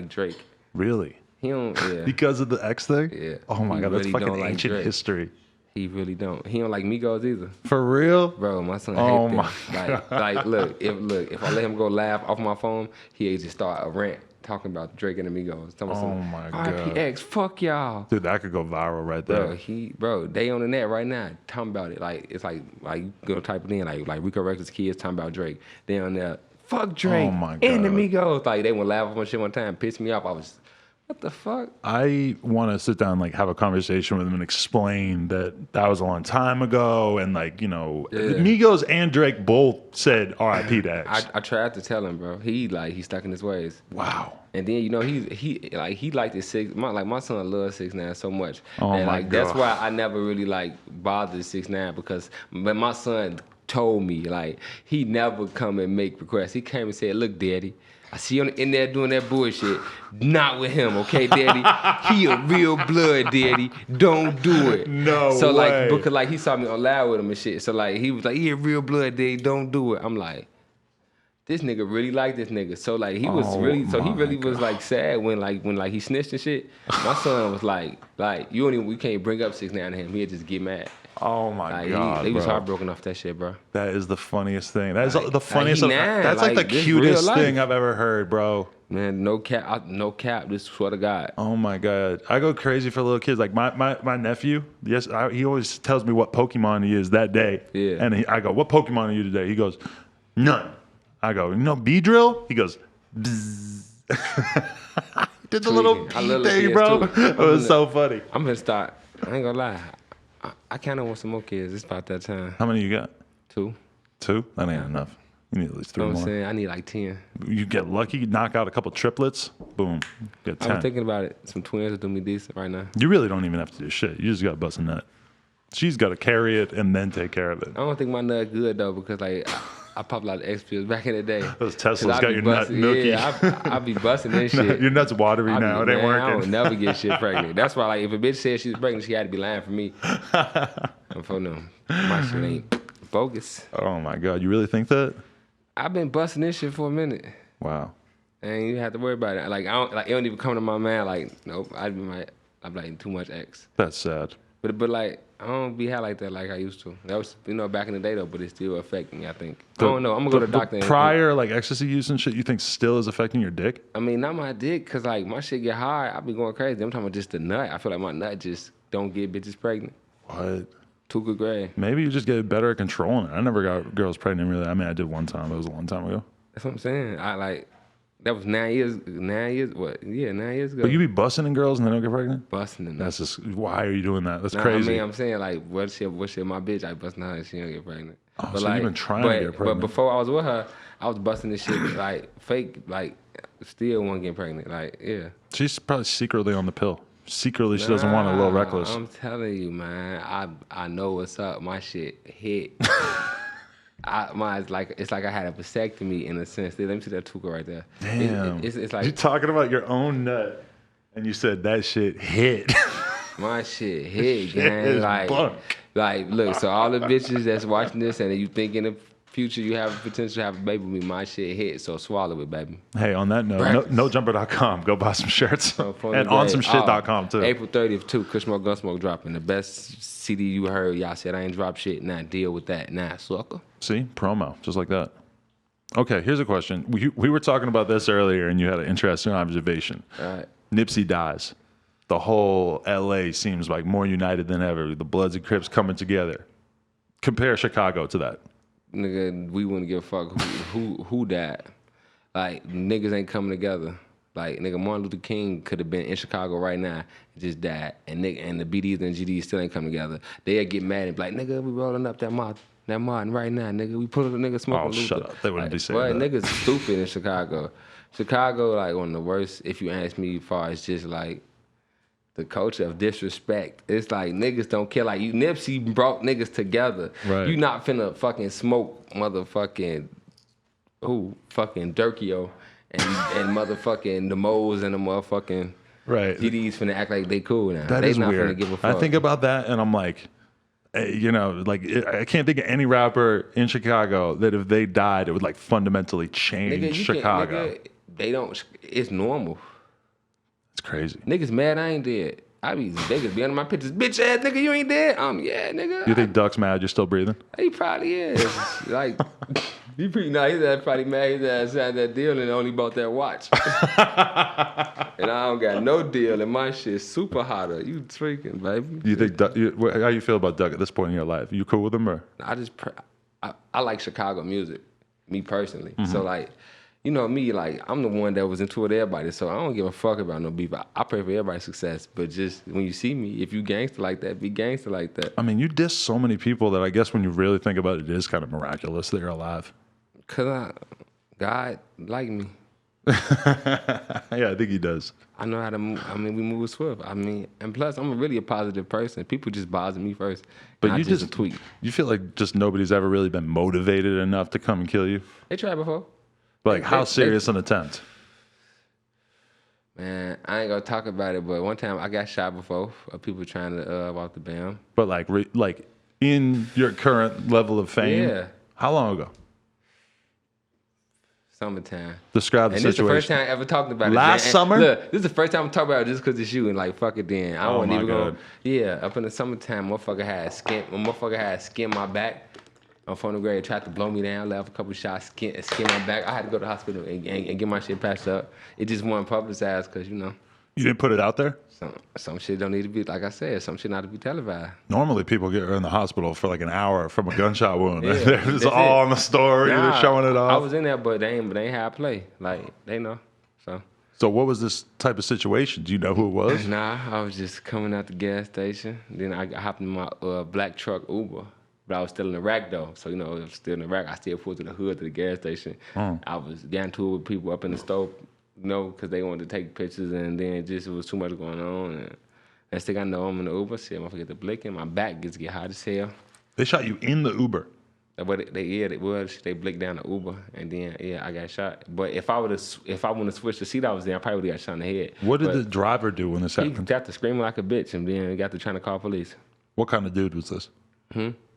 Drake. Really? He don't. Yeah. Because of the X thing? Yeah. Oh my He God, that's really fucking don't like ancient Drake. history. He really don't. He don't like Migos either. For real? Bro, my son Oh hate my them. Like look, if I let him go laugh off my phone, he just start a rant. talking about Drake and Amigos. Talking about Oh my God. RPX, fuck y'all. Dude, that could go viral right there. Bro, they on the net right now talking about it. Like, it's like you go type it in, like Rico Recklezz kids talking about Drake. They on there, fuck Drake Oh my and God. Amigos. Like, they would laugh on my shit one time, piss me off. I was, what the fuck? I want to sit down, like, have a conversation with him and explain that was a long time ago, and like, Migos and Drake both said R.I.P. to X. I tried to tell him, bro. He stuck in his ways. Wow. And then he liked his my son loves 6ix9ine so much. Oh and my that's God. why I never really bothered 6ix9ine because my son told me he never come and make requests. He came and said, "Look, Daddy, I see you in there doing that bullshit. Not with him, okay, Daddy? He a real blood, Daddy. Don't do it." No so way. because he saw me on live with him and shit. So he was like, "He a real blood, Daddy. Don't do it." I'm like, this nigga really liked this nigga. So he was really was sad when he snitched and shit. My son was like we can't bring up 6ix9ine to him. He'd just get mad. Oh my God, he was bro. heartbroken off that shit, bro. That is the funniest thing. That is the funniest. That's the this cutest real life. thing I've ever heard, bro. Man, no cap. This swear to God. Oh my God, I go crazy for little kids. Like my nephew. Yes, he always tells me what Pokemon he is that day. Yeah. And I go, "What Pokemon are you today?" He goes, "None." I go, Beedrill? He goes, bzzz. Did the little bee thing, bro. It was so funny. I'm gonna start. I ain't gonna lie. I kind of want some more kids. It's about that time. How many you got? 2. 2? That ain't enough. You need at least 3 You know what more. I'm saying? I need like 10. You get lucky, knock out a couple triplets, boom, get 10. I'm thinking about it. Some twins will do me decent right now. You really don't even have to do shit. You just got to bust a nut. She's got to carry it and then take care of it. I don't think my nut good though because I popped a lot of X pills back in the day. Those Teslas got your nut milky. Yeah, I be busting this shit. Your nut's watery now. It ain't working. I would never get shit pregnant. That's why if a bitch said she was pregnant, she had to be lying for me. And for them, my shit ain't bogus. Oh my God, you really think that? I've been busting this shit for a minute. Wow. And you have to worry about it. It don't even come to my mind. Nope. I'm like too much X. That's sad. But I don't be high like that like I used to. That was back in the day though, but it still affect me. I think. I don't know. I'm gonna go to the doctor. Prior ecstasy use and shit, you think still is affecting your dick? I mean, not my dick, cause my shit get hard. I be going crazy. I'm talking about just the nut. I feel like my nut just don't get bitches pregnant. What? Too good grade. Maybe you just get better at controlling it. I never got girls pregnant really. I mean, I did one time. That was a long time ago. That's what I'm saying. That was 9 years. 9 years. What? Yeah, 9 years ago. But you be busting in girls and they don't get pregnant? Busting in. That's just, why are you doing that? That's crazy. I mean, I'm saying what shit my bitch, I busting her and she don't get pregnant. Oh, but so you've been trying to get pregnant. But before I was with her, I was busting this shit fake, still wasn't getting pregnant. Yeah. She's probably secretly on the pill. Secretly, she doesn't want a little reckless. I'm telling you, man. I know what's up. My shit hit. It's like I had a vasectomy in a sense. Let me see that tuka right there. Damn. It's like you're talking about your own nut, and you said that shit hit. My shit hit, gang. Look. So all the bitches that's watching this, and you think in the future you have potential to have a baby with me, my shit hit. So swallow it, baby. Hey, on that note, nojumper.com. Go buy some shirts. And onsomeshit.com too. April 30th too. Kushsmoke Gunsmoke dropping the best CD you heard. Y'all said I ain't drop shit. Now deal with that. Nah, sucker. See, promo, just like that. Okay, here's a question. We were talking about this earlier, and you had an interesting observation. All right. Nipsey dies. The whole LA seems like more united than ever. The Bloods and Crips coming together. Compare Chicago to that. Nigga, we wouldn't give a fuck who died. Niggas ain't coming together. Nigga, Martin Luther King could have been in Chicago right now, just died. And the BDs and GDs still ain't coming together. They'll get mad and be like, nigga, we rolling up that Martin right now, nigga. We put a nigga smoking Luther. Shut up. They wouldn't be saying that. Niggas stupid in Chicago. Chicago, one of the worst, if you ask me, as far as just the culture of disrespect. It's niggas don't care. Nipsey brought niggas together. Right. You not finna fucking smoke motherfucking Durkio and motherfucking the Moles and the motherfucking right. GDs finna act like they cool now. That they is not weird. Finna give a fuck. I think about that and I'm like, I can't think of any rapper in Chicago that if they died, it would fundamentally change Chicago. They don't. It's normal. It's crazy. Niggas mad I ain't dead. They could be under my pictures. Bitch ass nigga, you ain't dead. Yeah, nigga. You think Duck's mad you're still breathing? He probably is. He pretty nice. His ass probably mad. His ass had that deal and only bought that watch. And I don't got no deal, and my shit's super hotter. You tweaking, baby. You think how you feel about Doug at this point in your life? You cool with him or? I like Chicago music, me personally. So like, you know me, like I'm the one that was into it everybody. So I don't give a fuck about no beef. I pray for everybody's success. But just when you see me, if you gangster like that, be gangster like that. I mean, you diss so many people that I guess when you really think about it, it is kind of miraculous that you're alive. Cause God like me. Yeah, I think he does. I know how to move. I mean, we move swift. I mean, and plus, I'm really a positive person. People just bother me first. But you just tweet. You feel like just nobody's ever really been motivated enough to come and kill you? They tried before. Like, how serious an attempt? Man, I ain't gonna talk about it, but one time I got shot before of people trying to walk the bam. But like in your current level of fame? Yeah. How long ago? Summertime. Describe the and situation. This is the first time I ever talked about it. Last summer? Look, this is the first time I'm talking about it just because it's you and like fuck it then. I wasn't even going. Yeah, up in the summertime, motherfucker had skin my back. I'm from the grade, tried to blow me down, left a couple shots, skin my back. I had to go to the hospital and get my shit patched up. It just wasn't publicized because, you know. You didn't put it out there? Some shit don't need to be, like I said, some shit not to be televised. Normally people get in the hospital for like an hour from a gunshot wound. Yeah, it's all on the story. They're showing it off. I was in there, but they ain't how I play. Like, they know. So what was this type of situation? Do you know who it was? Nah, I was just coming out the gas station. Then I hopped in my black truck Uber. But I was still in the rack though. So, you know, I was still in the rack. I still pulled to the hood to the gas station. I was down to it with people up in the stove, you know, because they wanted to take pictures, and then it was too much going on. And next thing I know, I'm in the Uber. See, I'm gonna forget the blinking. My back gets hot as hell. They shot you in the Uber. But they blinked down the Uber, and then I got shot. But if I wouldn't have switched the seat I was in, I probably would have got shot in the head. What did the driver do when this happened? He got to screaming like a bitch, and then he got to trying to call police. What kind of dude was this?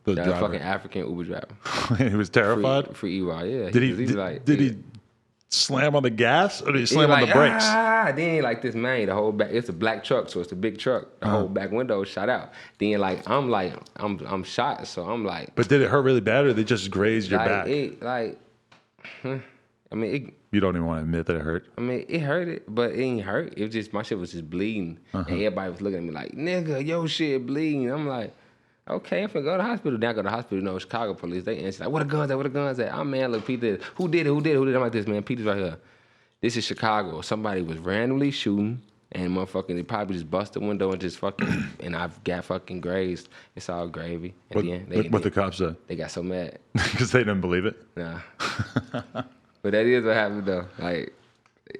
That fucking African Uber driver. He was terrified? Free EY, yeah. Did he slam on the gas or did he slam on the brakes? Then like this man, the whole back, it's a black truck, so it's a big truck. The whole back window shot out. Then I'm shot, so I'm like. But did it hurt really bad or they just grazed your back? You don't even want to admit that it hurt. I mean, it hurt but it ain't hurt. It was just, my shit was just bleeding. And everybody was looking at me like, nigga, your shit bleeding. I'm like, okay, I'm finna go to the hospital. Then I go to the hospital, you know, Chicago police. They answer like, where the guns at? Oh, man, look, Peter, who did it? I'm like, this, man, Peter's right here. This is Chicago. Somebody was randomly shooting, and motherfucking, they probably just bust the window and just fucking, and I've got fucking grazed. It's all gravy. And what the cops said? They got so mad. Because they didn't believe it? Nah. But that is what happened, though. Like,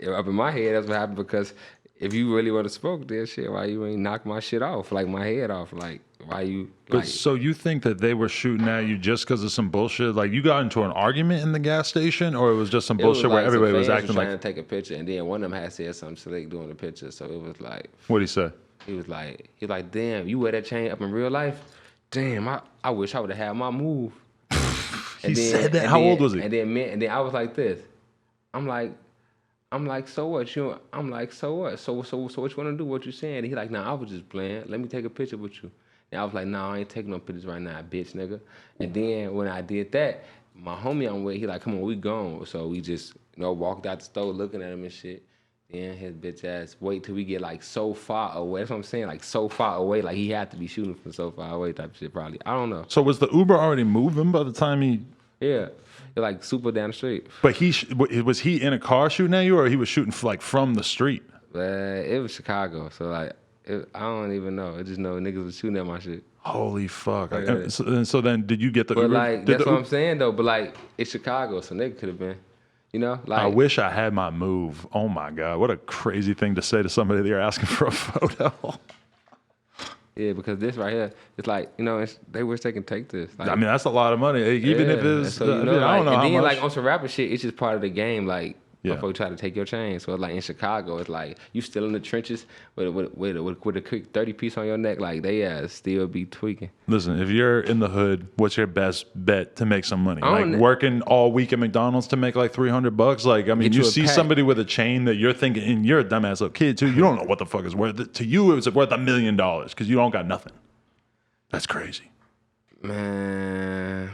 up in my head, that's what happened, because if you really want to smoke this shit, why you ain't knock my shit off, like my head off? Like, why you? But so you think that they were shooting at you just because of some bullshit? Like, you got into an argument in the gas station, or it was just some bullshit where everybody was acting like trying to take a picture, and then one of them had said something slick doing the picture, so it was like. What'd he say? He was like, damn, you wear that chain up in real life? Damn, I wish I would have had my move. He said that. How old was he? And then I was like this. I'm like, so what? I'm like, so what? So what you want to do? What you saying? And he like, nah, I was just playing. Let me take a picture with you. And I was like, nah, I ain't taking no pictures right now, bitch, nigga. And then when I did that, my homie I'm with, he like, come on, we gone. So we just, walked out the store looking at him and shit. Then his bitch ass wait till we get like so far away. That's what I'm saying, like so far away. Like he had to be shooting from so far away type of shit probably. I don't know. So was the Uber already moving by the time he... Yeah. Like super down the street. But was he in a car shooting at you, or he was shooting from the street? It was Chicago, so like I don't even know. I just know niggas was shooting at my shit. Holy fuck! And so then, did you get the? But Uber? Like that's what I'm saying though. But like it's Chicago, so nigga could have been, like. I wish I had my move. Oh my god, what a crazy thing to say to somebody that you're asking for a photo. Yeah, because this right here, it's like, they wish they can take this. Like, I mean, that's a lot of money, even if it's. So, I don't know how much. And then, like, on some rapper shit, it's just part of the game. Like, Yeah. Motherfucker try to take your chain. So like in Chicago, it's like you still in the trenches with a quick 30 piece on your neck. Like they still be tweaking. Listen, if you're in the hood, what's your best bet to make some money? Like working all week at McDonald's to make like $300? Like, I mean, you see somebody with a chain that you're thinking, and you're a dumbass little kid too. You don't know what the fuck is worth. To you, it was worth $1 million because you don't got nothing. That's crazy. Man,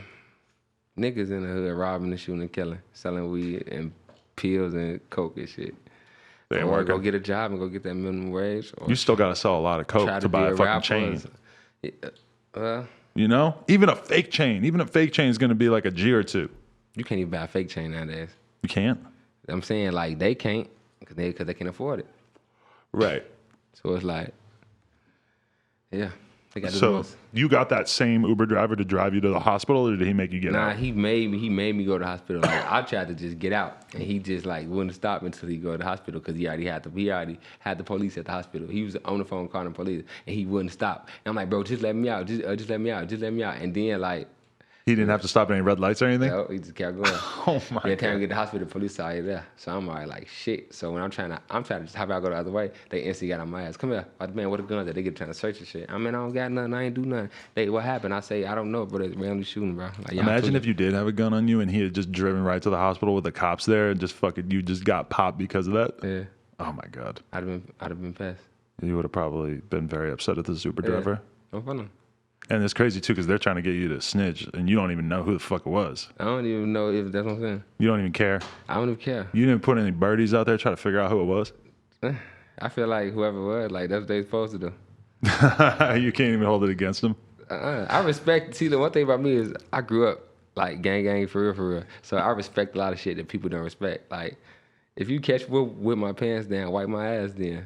Niggas in the hood robbing and shooting and killing, selling weed and pills and coke and shit. They ain't Or working. go get a job and go get that minimum wage. Or You still got to sell a lot of coke try to buy be a fucking rapper. chain. Well, You know, even a fake chain is going to be like a G or two. you can't even buy a fake chain nowadays. You can't. I'm saying like they can't because they can't afford it. Right. So it's like, yeah, they got to do the So most. you got that same Uber driver to drive you to the hospital, or did he make you get Nah, out? he made me go to the hospital. Like I tried to just get out, and he just like wouldn't stop until he go to the hospital because he already had the police at the hospital. He was on the phone calling the police, and he wouldn't stop. And I'm like, bro, just let me out, just let me out, just let me out. And then like, He didn't have to stop at any red lights or anything? he just kept going. Oh my Every time God. we get to the hospital, the police already there. So I'm already like shit. So when I'm trying to just hop out, go the other way, they instantly got on my ass. Come here, man, what a gun that they get trying to search and shit. I mean, I don't got nothing, I ain't do nothing. What happened? I say, I don't know, but it's randomly shooting, bro. Like, Imagine if you did have a gun on you and he had just driven right to the hospital with the cops there and just fucking you just got popped because of that. Yeah, Oh my God. I'd have been pissed. You would have probably been very upset at the Uber driver. No fun. And it's crazy too because they're trying to get you to snitch and you don't even know who the fuck it was. I don't even know if that's what I'm saying. You don't even care. I don't even care. You didn't put any birdies out there trying to figure out who it was. I feel like whoever it was, like that's what they supposed to do. You can't even hold it against them. I respect. See, the one thing about me is I grew up like gang for real. So I respect a lot of shit that people don't respect. Like if you catch with my pants down, wipe my ass then.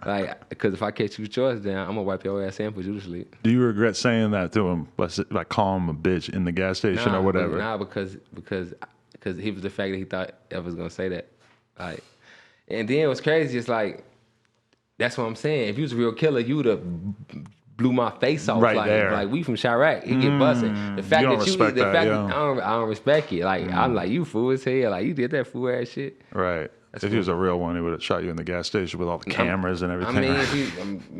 Like, because if I catch you with yours down, I'm gonna wipe your ass and put you to sleep. Do you regret saying that to him? Like calling him a bitch in the gas station or whatever? Nah, because he was the fact that he thought I was gonna say that. Like, and then it was crazy. It's like that's what I'm saying. If you was a real killer, you would have blew my face off. Right like, there. Like we from Chirac, he get busted. The fact you don't that you, respect the that, fact yeah. that I don't respect it. Like I'm like you fool as hell. Like you did that fool ass shit. Right. If he was a real one, he would have shot you in the gas station with all the cameras and everything. I mean,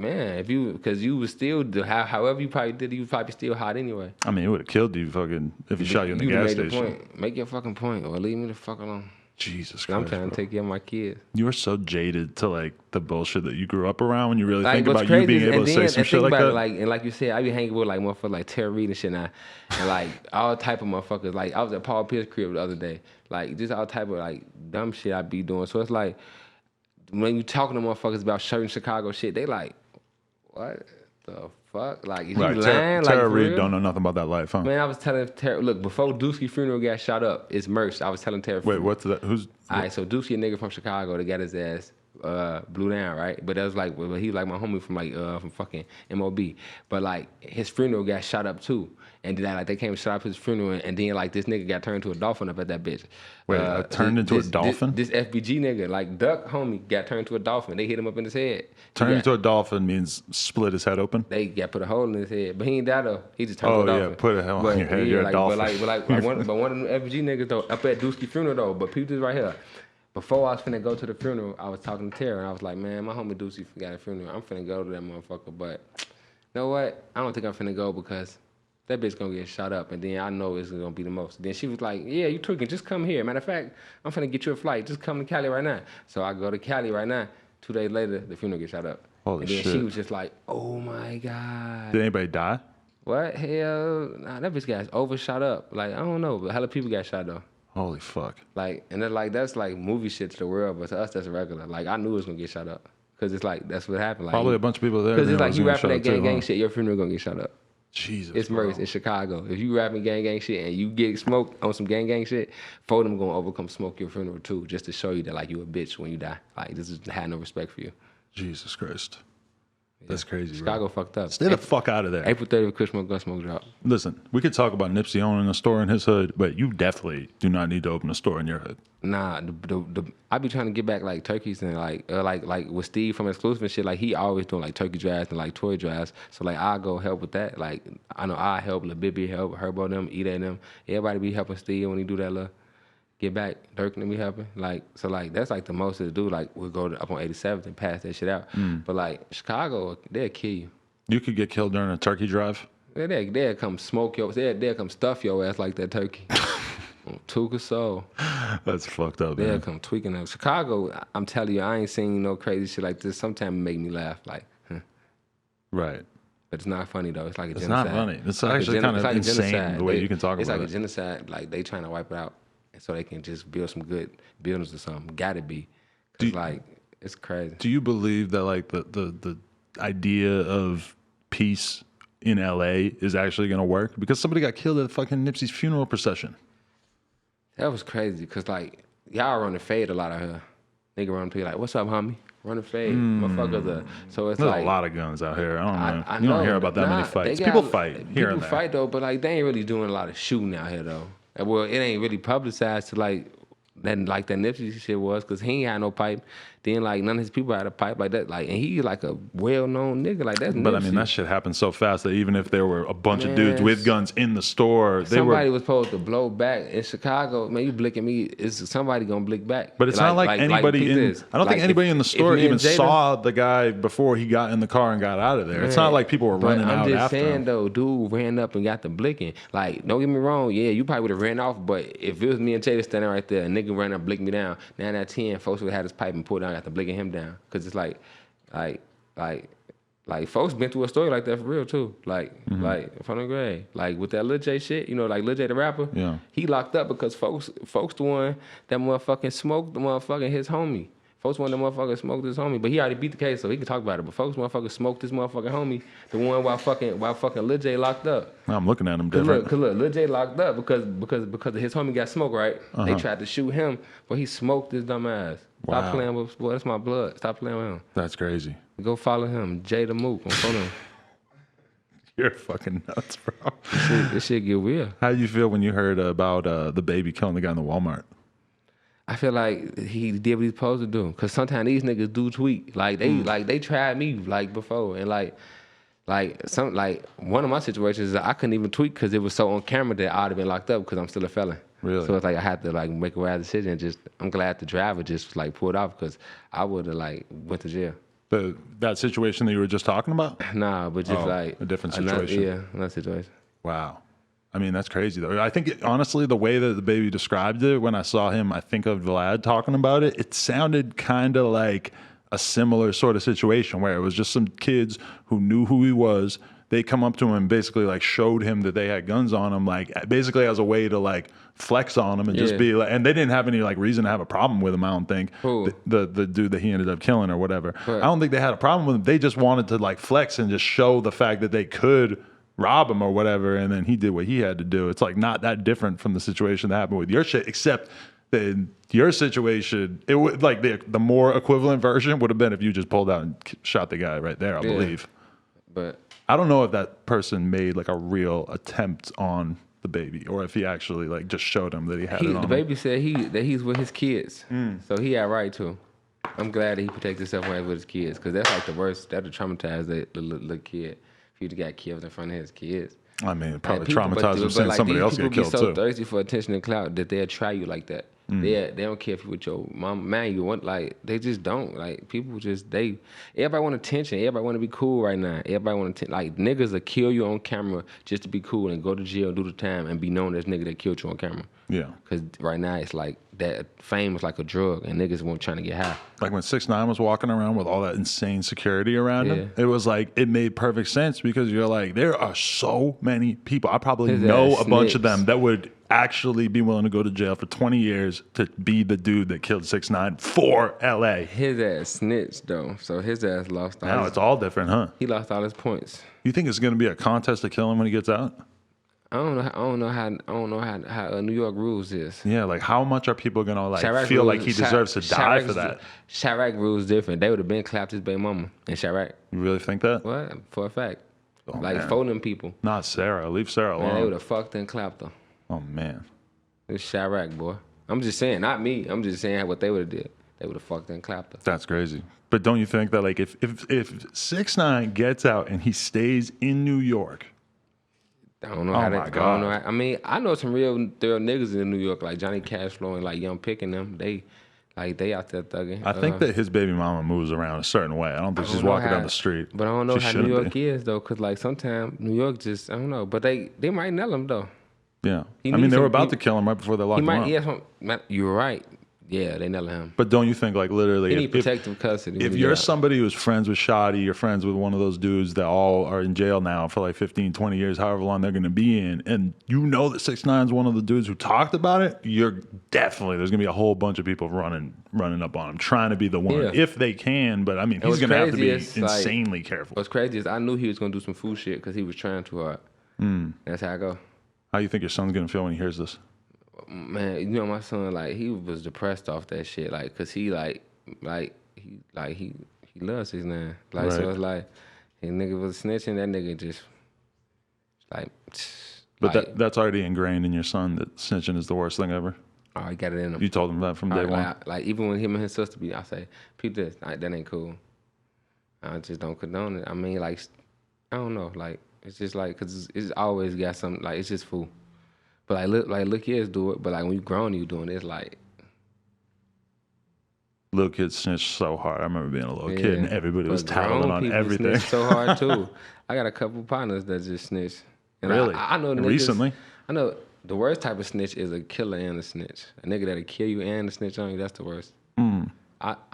right? if you, because you was still, however you probably did it, you was probably still hot anyway. I mean, it would have killed you fucking if he shot you in the gas made station. The point. Make your fucking point, or leave me the fuck alone. Jesus Christ. I'm trying bro. to take care of my kids. You were so jaded to like the bullshit that you grew up around when you really think what's about you being is- able to say some shit like that. And like you said, I be hanging with like motherfuckers like Terra Reid and shit now, and like all type of motherfuckers. Like I was at Paul Pierce's crib the other day. Like just all type of like dumb shit I be doing. So it's like when you talking to motherfuckers about certain Chicago shit, they like, what the fuck? Like is Right. you lying? Tara for Reid real? don't know nothing about that life, huh? Man, I was telling Terra, look, before Dooskie's funeral got shot up, it's merch. I was telling Terra. Wait, what's that? Who's All right, so Dooski, a nigga from Chicago, that got his ass blew down, right? But that was like, well, he was like my homie from like from fucking MOB. But like his funeral got shot up too, and then like they came and shot up his funeral, and then like this nigga got turned into a dolphin up at that bitch. Wait, turned into a dolphin? This FBG nigga, like Duck homie, got turned into a dolphin. They hit him up in his head. turned into a dolphin means split his head open? They got put a hole in his head, but he ain't die though. He just turned Oh, to a yeah, dolphin. put a hole in your head, you're a like, dolphin. But one of them FG niggas though, up at Dooski funeral though. But people just right here. Before I was finna go to the funeral, I was talking to Tara, and I was like, man, my homie Dooski got a funeral. I'm finna go to that motherfucker, but you know what? I don't think I'm finna go because that bitch gonna get shot up, and then I know it's gonna be the most. Then she was like, yeah, you tweaking, just come here. Matter of fact, I'm finna get you a flight. Just come to Cali right now. So I go to Cali right now. 2 days later, the funeral gets shot up. Holy and then shit. she was just like, oh my God. Did anybody die? What? Hell, nah, that bitch got overshot up. Like, I don't know, but hella people got shot though. Holy fuck. Like, and then, like, that's like movie shit to the world, but to us, that's regular. Like, I knew it was gonna get shot up. Cause it's like, that's what happened. Like, Probably a bunch of people there. Cause knew it's it like was you gonna rapping shut that up too, gang huh? shit, your funeral gonna get shot up. Jesus. It's bro. merch in Chicago. If you rapping gang shit and you get smoked on some gang shit, four of them gonna overcome smoke your funeral too, just to show you that like you a bitch when you die. Like this is had no respect for you. Jesus Christ. That's crazy, Chicago bro. fucked up. Stay the fuck out of there. April 30th, Christmas Gunsmoke drop. Listen, we could talk about Nipsey owning a store in his hood, but you definitely do not need to open a store in your hood. Nah, I be trying to get back like turkeys and like with Steve from Exclusive and shit. Like he always doing like turkey drives and like toy drives. So like I go help with that. Like I know I help, Lil Bibby help, Herbo them, Eda them. Everybody be helping Steve when he do that little get back. Dirk and me helping. Like so like that's like the most to do. Like we'll go up on 87th and pass that shit out. But like Chicago, they'll kill you. You could get killed during a turkey drive. They'll come smoke your. They'll come stuff your ass like that turkey. Tuka soul. That's fucked up, They'll man. come tweaking out. Chicago, I'm telling you, I ain't seen no crazy shit like this. Sometimes it make me laugh. Like, Right. But it's not funny though. It's like a It's genocide. not funny. It's like actually kind of like insane the way you can talk about it. It's like a genocide. Like they trying to wipe it out, and so they can just build some good buildings or something. Got to be, cause like it's crazy. Do you believe that like the idea of peace in LA is actually going to work? Because somebody got killed at fucking Nipsey's funeral procession. That was crazy, cause like y'all run the fade a lot out here. Nigga run to like, what's up, homie? Run the fade, motherfuckers. So it's There's like a lot of guns out here. I don't know. I You don't know, hear about that many fights. People fight here and there. People fight though, but like they ain't really doing a lot of shooting out here though. Well, it ain't really publicized to like that Nipsey shit was, cause he ain't had no pipe. Then like none of his people had a pipe like that. Like, and he like a well-known nigga. Like that's. But Nipsey. I mean, that shit happened so fast that even if there were a bunch of dudes with guns in the store, somebody was supposed to blow back in Chicago. Man, you blicking me, is somebody gonna blick back? But it's not like anybody in. I don't think anybody in the store even saw the guy before he got in the car and got out of there. It's not like people were running out after him. I'm just saying though, dude ran up and got the blicking. Like, don't get me wrong, yeah, you probably would have ran off. But if it was me and Jada standing right there, a nigga ran up, blicked me down. 9 out of 10, folks would have had his pipe and pulled down, got the blicking him down. Cause it's like folks been through a story like that for real too. Like from the grave. Like with that Lil J shit, you know, like Lil J the rapper. Yeah. He locked up because folks the one that motherfucking smoked the motherfucking his homie. Folks want the motherfucker smoked his homie, but he already beat the case, so he can talk about it. But folks motherfucker smoked this motherfucking homie, the one while fucking Lil J locked up. I'm looking at him different. Cause look, Lil J locked up because his homie got smoked, right? They tried to shoot him, but he smoked his dumb ass. Stop playing with, boy, that's my blood. Stop playing with him. That's crazy. Go follow him, Jay the Mook on phone him. You're fucking nuts, bro. This shit get weird. How you feel when you heard about the baby killing the guy in the Walmart? I feel like he did what he's supposed to do. Cause sometimes these niggas do tweak. Like they tried me like before, and like one of my situations is I couldn't even tweak because it was so on camera that I'd have been locked up because I'm still a felon. Really? So it's like I had to like make a wild decision. And I'm glad the driver just like pulled off because I would have like went to jail. That situation that you were just talking about? Nah, but just like a different situation. Another situation. Wow. I mean, that's crazy though. I think honestly, the way that the baby described it, when I saw him, I think of Vlad talking about it, it sounded kind of like a similar sort of situation where it was just some kids who knew who he was. They come up to him and basically like showed him that they had guns on him, like basically as a way to like flex on him and just be like, and they didn't have any like reason to have a problem with him. I don't think the dude that he ended up killing or whatever. I don't think they had a problem with him. They just wanted to like flex and just show the fact that they could rob him or whatever. And then he did what he had to do. It's like not that different from the situation that happened with your shit, except that in your situation, it would like the more equivalent version would have been if you just pulled out and shot the guy right there, I believe. But I don't know if that person made like a real attempt on the baby or if he actually like just showed him that he had it on the baby said that he's with his kids, so he had right to. I'm glad that he protects himself when he's with his kids, because that's like the worst. That'll traumatize the little kid if he got killed in front of his kids. I mean, it probably traumatized him seeing somebody else get killed too. People be so thirsty for attention and clout that they'll try you like that. They don't care if you with your mom, man. You want like they just don't like people. Everybody want attention. Everybody want to be cool right now. Everybody want like niggas will kill you on camera just to be cool and go to jail, do the time, and be known as nigga that killed you on camera. Yeah. Because right now it's like that fame is like a drug, and niggas weren't trying to get high. Like when 6ix9ine was walking around with all that insane security around him, it was like it made perfect sense because you're like, there are so many people. I probably know a bunch of them that would actually be willing to go to jail for 20 years to be the dude that killed 6ix9ine for LA. His ass snitched though, so his ass lost. Now it's all different, huh? He lost all his points. You think it's gonna be a contest to kill him when he gets out? I don't know how New York rules is. Yeah, like how much are people gonna like feel like he deserves to die for that? Chirac rules different. They would have been clapped his baby mama in Chirac. You really think that? What? For a fact. Oh, like for them people. Not Sarah. Leave Sarah alone. Man, they would have fucked and clapped her. Oh man. It's Chirac, boy. I'm just saying, not me. I'm just saying what they would have did. They would have fucked and clapped her. That's crazy. But don't you think that like if 6ix9ine gets out and he stays in New York? I don't know how that. I don't know. I mean, I know some real niggas in New York, like Johnny Cashflow and like Young Pick and them. They out there thugging. I think that his baby mama moves around a certain way. I don't think she's walking down the street. But I don't know how New York is though, cause like sometimes New York just I don't know. But they might nail him though. Yeah, I mean they were about to kill him right before they locked him up. You're right. Yeah, they never let him. But don't you think, like, literally, He need protective custody. if you're somebody who's friends with Shoddy, you're friends with one of those dudes that all are in jail now for like 15, 20 years, however long they're going to be in, and you know that 6ix9ine is one of the dudes who talked about it, you're definitely, there's going to be a whole bunch of people running up on him, trying to be the one, if they can. But, I mean, he's going to have to be insanely careful. What's crazy is I knew he was going to do some fool shit because he was trying too hard. That's how I go. How you think your son's going to feel when he hears this? Man, you know, my son, like, he was depressed off that shit, like, cause he he loves 6ix9ine, like, right. So it's like, his nigga was snitching, that nigga just, like, but like, that's already ingrained in your son that snitching is the worst thing ever. Oh, he got it in him. You told him that from day one. Like, even when him and his sister be, I say, peep this, like, that ain't cool. I just don't condone it. I mean, like, I don't know, like, it's just like, cause it's always got something, like, it's just fool. But little kids do it. But like when you grown, you doing it, it's like little kids snitch so hard. I remember being a little kid and everybody was tattling on everything. Snitch so hard too. I got a couple partners that just snitch. And really? I know niggas, recently. I know the worst type of snitch is a killer and a snitch. A nigga that'll kill you and a snitch on you. That's the worst. I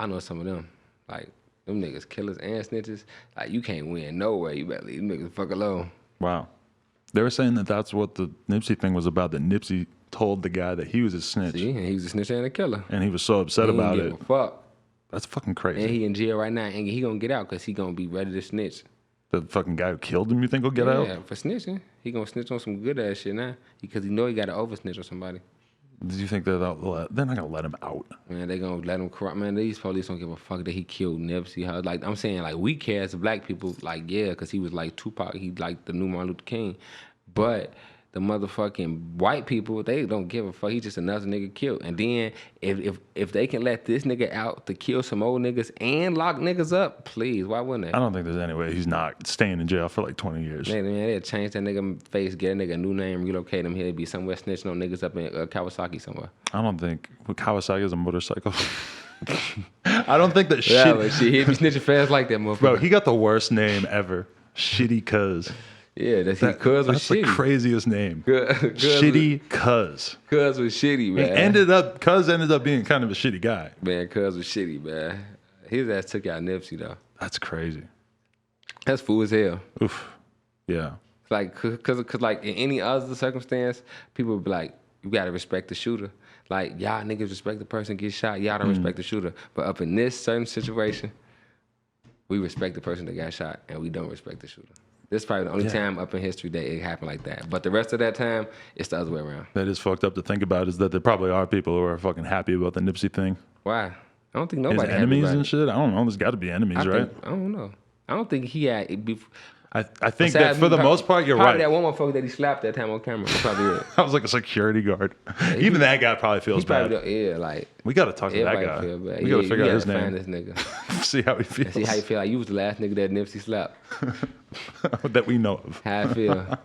know some of them. Like them niggas, killers and snitches. Like you can't win nowhere. You better leave them niggas the fuck alone. Wow. They were saying that that's what the Nipsey thing was about, that Nipsey told the guy that he was a snitch. See, and he was a snitch and a killer. And he was so upset about it. Fuck. That's fucking crazy. And he in jail right now, and he gonna get out because he gonna be ready to snitch. The fucking guy who killed him, you think will get out? Yeah, for snitching. He gonna snitch on some good ass shit now because he know he got to over snitch on somebody. Do you think they're not gonna let him out? Man, they gonna let him corrupt. Man, these police don't give a fuck that he killed Nipsey. How, like I'm saying, like we care as black people, like yeah, because he was like Tupac. He like the new Martin Luther King. But the motherfucking white people, they don't give a fuck. He just another nigga killed. And then if they can let this nigga out to kill some old niggas and lock niggas up, please, why wouldn't they? I don't think there's any way he's not staying in jail for like 20 years. Man, they'll change that nigga face, get a nigga a new name, relocate him. He'll be somewhere snitching on niggas up in Kawasaki somewhere. I don't think Kawasaki is a motorcycle. I don't think that yeah, shit. He'd be snitching fast like that motherfucker. Bro, he got the worst name ever. Shitty Cuz. Yeah, that's Cuz was shitty. That's the craziest name. Shitty Cuz. Cuz was shitty, man. Cuz ended up being kind of a shitty guy. Man, Cuz was shitty, man. His ass took out Nipsey, though. That's crazy. That's fool as hell. Oof. Yeah. Like, cause like in any other circumstance, people would be like, you gotta respect the shooter. Like, y'all niggas respect the person get shot, y'all don't respect the shooter. But up in this certain situation, we respect the person that got shot and we don't respect the shooter. This is probably the only time up in history that it happened like that. But the rest of that time, it's the other way around. That is fucked up to think about, is that there probably are people who are fucking happy about the Nipsey thing. Why? I don't think nobody His enemies and shit? I don't know. There's got to be enemies, right? I don't know. I don't think he had... I think that for the most part, you're probably right. that one motherfucker that he slapped that time on camera. Probably it. I was like a security guard. Yeah, even that guy probably feels bad. Yeah, like... We got to talk to that guy. We got to figure out his name. Find this nigga. See how he feels. See how you feel. Like you was the last nigga that Nipsey slapped. That we know of. How I feel.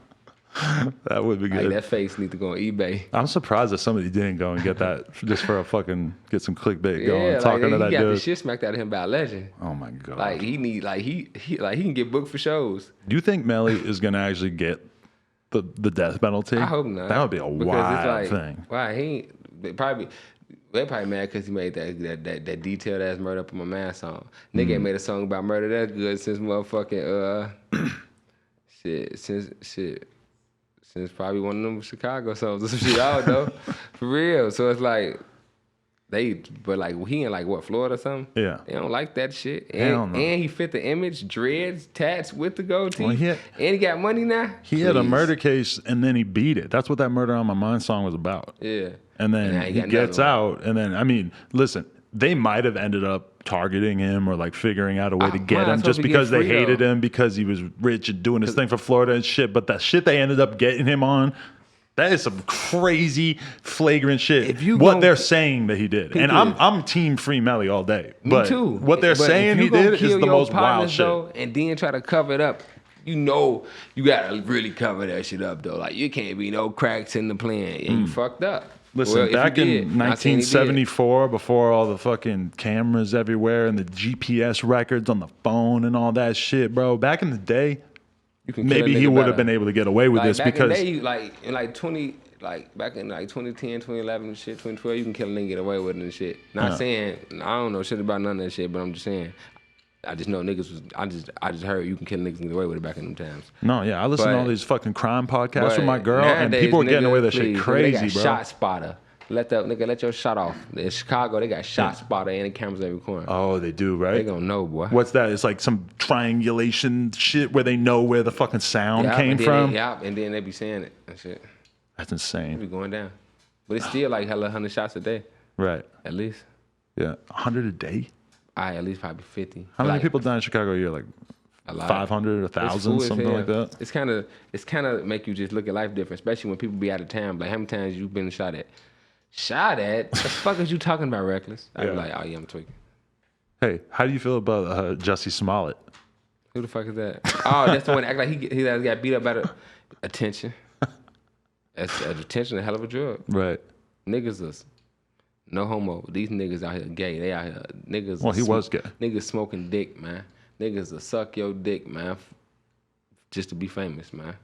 That would be good. Like that face need to go on eBay. I'm surprised that somebody didn't go and get that just for a fucking, get some clickbait going, talking to that dude. He got the shit smacked out of him by a legend. Oh my God. Like he need, like he can get booked for shows. Do you think Melly is gonna actually get the death penalty? I hope not. That would be a wild thing. Why they probably mad because he made that detailed ass Murder Up on My Man song. Nigga ain't made a song about murder that good since motherfucking since probably one of them Chicago songs or some shit. I don't know. For real. So it's like but like he in like what, Florida or something? Yeah. They don't like that shit. And he fit the image, dreads, tats with the goatee. Well, and he got money now. He had a murder case and then he beat it. That's what that Murder on My Mind song was about. Yeah. And then he gets out, and then, I mean, listen, they might have ended up targeting him or like figuring out a way to get him just because they hated him because he was rich and doing his thing for Florida and shit. But that shit they ended up getting him on, that is some crazy flagrant shit. What they're saying that he did, and I'm team Free Melly all day. Me too. What they're saying he did is the most wild shit. Though, and then try to cover it up. You know, you gotta really cover that shit up though. Like you can't be no cracks in the plan, and you fucked up. Listen, back in 1974, before all the fucking cameras everywhere and the GPS records on the phone and all that shit, bro. Back in the day, maybe he would have been able to get away with this back because in the day, like in like like back in like 2010, 2011 and shit, 2012, you can kill a nigga and get away with it and shit. Not saying I don't know shit about none of that shit, but I'm just saying. I just know niggas was. I just heard you can kill niggas and get away with it back in them times. No, yeah, I listen to all these fucking crime podcasts with my girl, and nowadays, people are getting nigga, away with that shit please, crazy, they got bro. Shot spotter. Let your shot off. In Chicago, they got shot spotter and the cameras every corner. Oh, they do, right? They gonna know, boy. What's that? It's like some triangulation shit where they know where the fucking sound came from. And then they be saying it and shit. That's It insane. be going down. But it's still like hella 100 shots a day, Right. at least. Yeah. 100 a day? At least probably 50. How many Like, people die in Chicago a year? Like a lot. 500, It's 1,000, cool as something hell. like that? It's kind of make you just look at life different, especially when people be out of town. Like, how many times you been shot at? Shot at? What the fuck is you talking about, Recklezz? I be like, oh yeah, I'm tweaking. Hey, how do you feel about Jussie Smollett? Who the fuck is that? Oh, that's the one that act like he got beat up by the attention. That's attention, a hell of a drug. Right. Niggas is no homo. These niggas out here gay. They out here niggas. Well, he was gay. Niggas smoking dick, man. Niggas will suck your dick, man, just to be famous, man.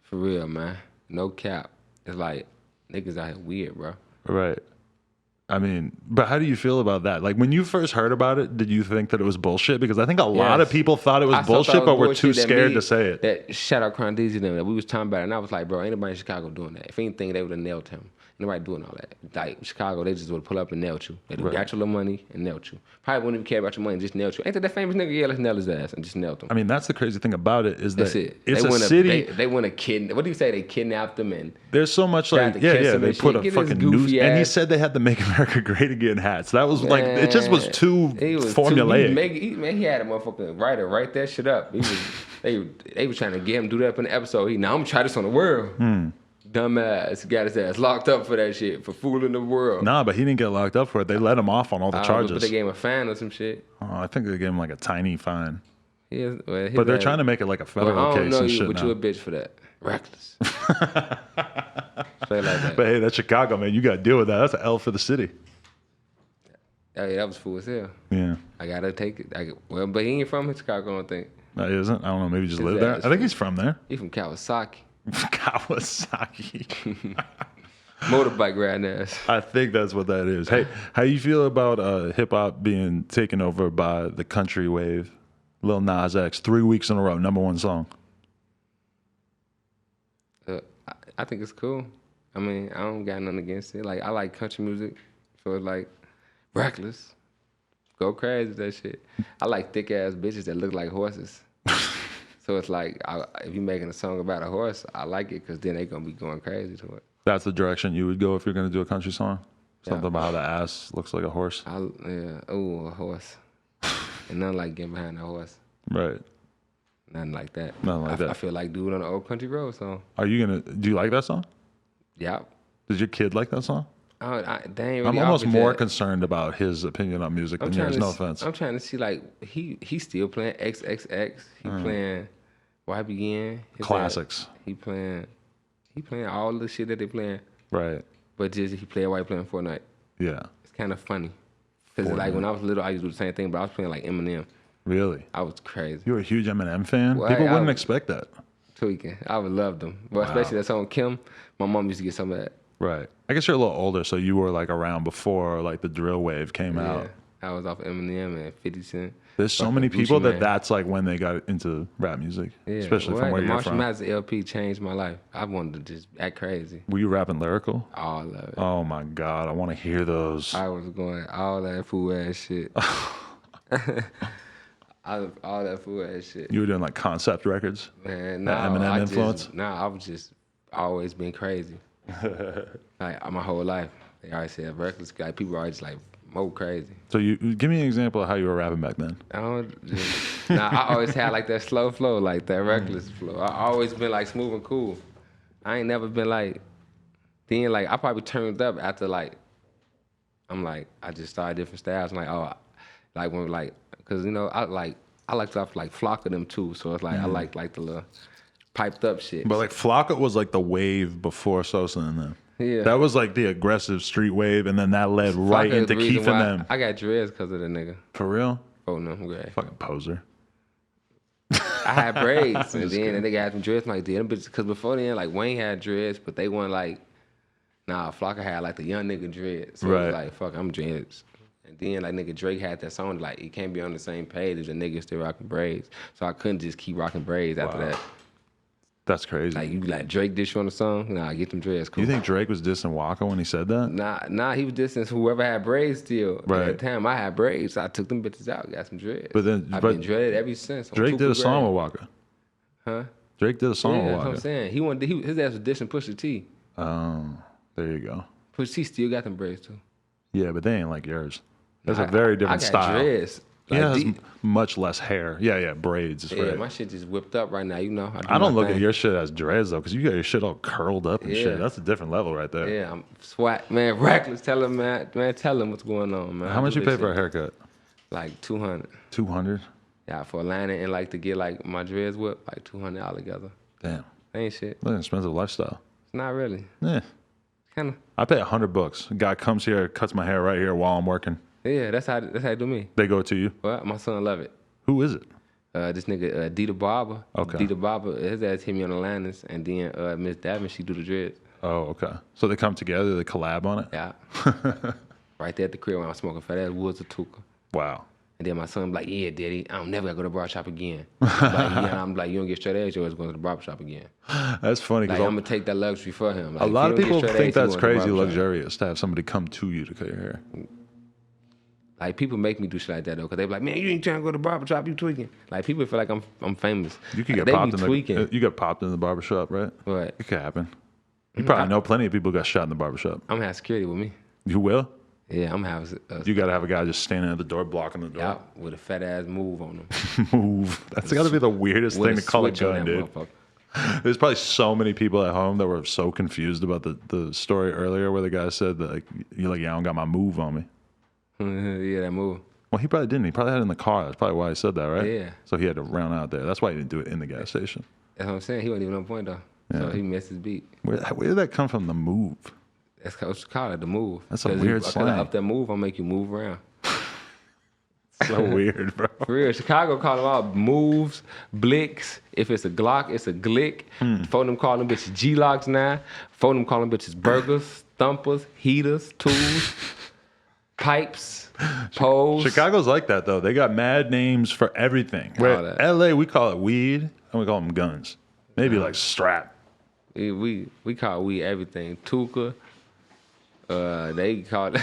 For real, man. No cap. It's like niggas out here weird, bro. Right. I mean, but how do you feel about that? Like when you first heard about it, did you think that it was bullshit? Because I think a lot of people thought it was bullshit, but were too scared to say it. That shout out Crown Deezy them that we was talking about it, and I was like, bro, ain't nobody in Chicago doing that. If anything, they would have nailed him. Nobody doing all that. Like Chicago, they just would pull up and nailed you. They got your little money and nailed you. Probably wouldn't even care about your money, just nailed you. Ain't that famous nigga? Yeah, let's nail his ass and just nailed him. I mean, that's the crazy thing about it is That's that it. it's a city. They want to kidnap. What do you say? They kidnapped them and There's so much like tried to kiss him they and put shit. a Get his fucking goofy news, and he ass. said they had the "Make America Great Again" hats. That was like it just was too formulaic. He had a motherfucking writer write that shit up. He was, they was trying to get him to do that up in the episode. Now I'm gonna try this on the world. Dumbass got his ass locked up for that shit for fooling the world. Nah, but he didn't get locked up for it. They let him off on all the charges. But they gave him a fine or some shit. Oh, I think they gave him like a tiny fine. But They're trying to make it like a federal I don't case know and you, shit but now. you a bitch for that. Reckless. Straight like that. But hey, that's Chicago, man. You got to deal with that. That's an L for the city. Hey, that was fool as hell. Yeah. I gotta take it. But he ain't from Chicago, I don't think. That isn't. I don't know. Maybe he just His lived there. ass I think he's from there. He from Kawasaki. Kawasaki. Motorbike riding ass. I think that's what that is. Hey, how you feel about hip hop being taken over by the country wave? Lil Nas X, 3 weeks in a row, #1 song. I think it's cool. I mean, I don't got nothing against it. Like, I like country music, so it's like Recklezz. Go crazy with that shit. I like thick ass bitches that look like horses. So it's like, if you're making a song about a horse, I like it because then they gonna be going crazy to it. That's the direction you would go if you're going to do a country song? Something about how the ass looks like a horse? A horse. And nothing like getting behind a horse. Right. Nothing like that. Nothing like that. I feel like dude on the old country road song. Are you going to, do you like that song? Yeah. Does your kid like that song? They ain't really I'm almost off more yet. concerned about his opinion on music than yours, no offense. I'm trying to see, like, he's still playing XXX. He playing YBN. Classics. He playing all the shit that they playing. Right. But just he playing while he playing Fortnite. Yeah. It's kind of funny. Because like when I was little, I used to do the same thing, but I was playing like Eminem. Really? I was crazy. You're a huge Eminem fan? Well, People I wouldn't expect that. Tweaking. I would love them. But especially that song Kim, my mom used to get some of that. Right. I guess you're a little older, so you were like around before like the drill wave came out. I was off Eminem and 50 Cent. There's so many people that's like when they got into rap music, especially from where you're Marshall from. Mathers LP changed my life. I wanted to just act crazy. Were you rapping lyrical? All of it. Oh my God, I want to hear those. I was going all that fool ass shit. all that fool ass shit. You were doing like concept records? Man, that Eminem influence? I was just always been crazy. Like my whole life. They always said Recklezz guy. People are always like more crazy. So you give me an example of how you were rapping back then. I always had like that slow flow, like that Recklezz flow. I always been like smooth and cool. I ain't never been like. Then like I probably turned up after like. I just started different styles. I'm like like when like, cause you know I like stuff like Flock of them too. So it's like I like the little piped up shit. But like Flocka was like the wave before Sosa and them. Yeah. That was like the aggressive street wave, and then that led right into Keith and them. I got dreads because of the nigga. For real? Oh no, great. Fucking poser. I had braids, and then the nigga had some dreads. I'm like, damn, because before then, like Wayne had dreads, but they weren't like, nah, Flocka had like the young nigga dreads. So it was like, fuck, I'm dreads. And then like nigga Drake had that song like, you can't be on the same page as the nigga still rocking braids. So I couldn't just keep rocking braids after that. That's crazy. Like you like Drake dish you on the song? Nah, get them dreads. Cool. You think Drake was dissing Waka when he said that? Nah, he was dissing whoever had braids still. Right. At the time I had braids, so I took them bitches out, got some dreads. But then I've been dreaded ever since. Drake did a song with Waka. Huh? Drake did a song with That's Waka. what I'm saying. His ass was dissing Pusha T. There you go. Pusha T still got them braids too. Yeah, but they ain't like yours. That's a very different I got style. Dreads. He has much less hair. Yeah, braids. Yeah, right. my shit just whipped up right now. You know. I don't look at your shit as dreads though, because you got your shit all curled up and shit. That's a different level right there. Yeah, I'm swat, man. Recklezz, tell him, man. Tell him what's going on, man. How much you pay for a haircut? Like 200. 200. Yeah, for a liner and like to get like my dreads whipped, like 200 altogether. Damn. Ain't shit. That's an expensive lifestyle. Not really. Yeah. Kinda. I pay $100. A guy comes here, cuts my hair right here while I'm working. Yeah, that's how they do me. They go to you. Well, my son love it. Who is it? This nigga Dita Barber. Okay. Dita Barber, his ass hit me on the liners, and then Miss Davin, she do the dreads. Oh, okay. So they come together, they collab on it? Yeah. Right there at the crib when I'm smoking fat ass woods of Tuka. Wow. And then my son be like, yeah, daddy, I'm never gonna go to the barber shop again. I'm like, you don't get straight edge, you're always going to the barber shop again. That's funny. Like, I'm gonna take that luxury for him. Like, a lot of people think that's crazy luxurious luxurious to have somebody come to you to cut your hair. Like, people make me do shit like that though, cause they be like, man, you ain't trying to go to the barber shop, you tweaking. Like, people feel like I'm famous. You could like, get popped you get popped in the barber shop, right? What? It could happen. You probably know plenty of people got shot in the barber shop. I'm gonna have security with me. You will? Yeah, I'm gonna have. You gotta have a guy just standing at the door, blocking the door. Yeah, with a fat ass move on them. Move. That's gotta be the weirdest thing to call a gun, dude. There's probably so many people at home that were so confused about the story earlier where the guy said that, like, you're like, yeah, I don't got my move on me. Yeah, that move. Well, he probably didn't. He probably had it in the car. That's probably why he said that, right? Yeah. So he had to round out there. That's why he didn't do it in the gas station. That's what I'm saying. He wasn't even on point though. Yeah. So he missed his beat. Where did that come from, the move? That's what you call it, the move. That's a weird slang. Up that move, I'll make you move around. So weird, bro. For real, Chicago call them all moves, blicks. If it's a Glock, it's a glick. For them call them bitches G-locks now. For them call them bitches burgers, thumpers, heaters, tools, pipes, poles. Chicago's like that, though. They got mad names for everything. Where LA, we call it weed, and we call them guns. Maybe like strap. We call weed everything. Tuka. They call it.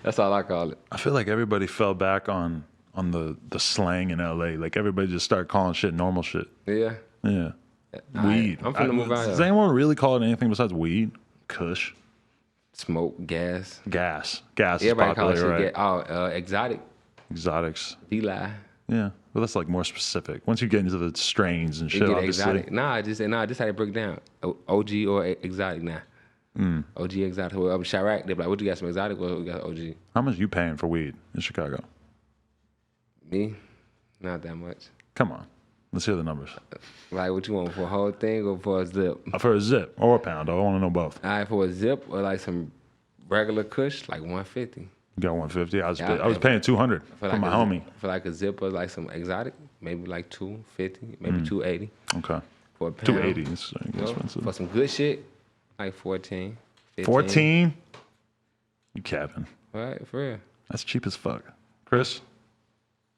That's all I call it. I feel like everybody fell back on the slang in LA. Like everybody just started calling shit normal shit. Yeah. Yeah. Weed. I'm finna move out Does here. anyone really call it anything besides weed? Kush. Smoke, gas. Gas Everybody is popular, right? Exotic. Exotics. D-lie. Yeah. Well, that's like more specific. Once you get into the strains and shit, Get obviously. exotic. This how they break down. OG or exotic now. OG exotic. Well, up in Chirac, they be like, what you got, some exotic or we got OG? How much you paying for weed in Chicago? Me? Not that much. Come on. Let's hear the numbers. Like, what you want, for a whole thing or for a zip? For a zip or a pound. I want to know both. All right, for a zip or like some regular kush, like 150. You got 150. Yeah, I was paying 200 For for like my homie. For like a zip or like some exotic, maybe like 250, maybe 280. Okay. For a pound. 280 is You know, expensive. for some good shit, like 14, 15. 14? You capping. All right, for real. That's cheap as fuck. Chris?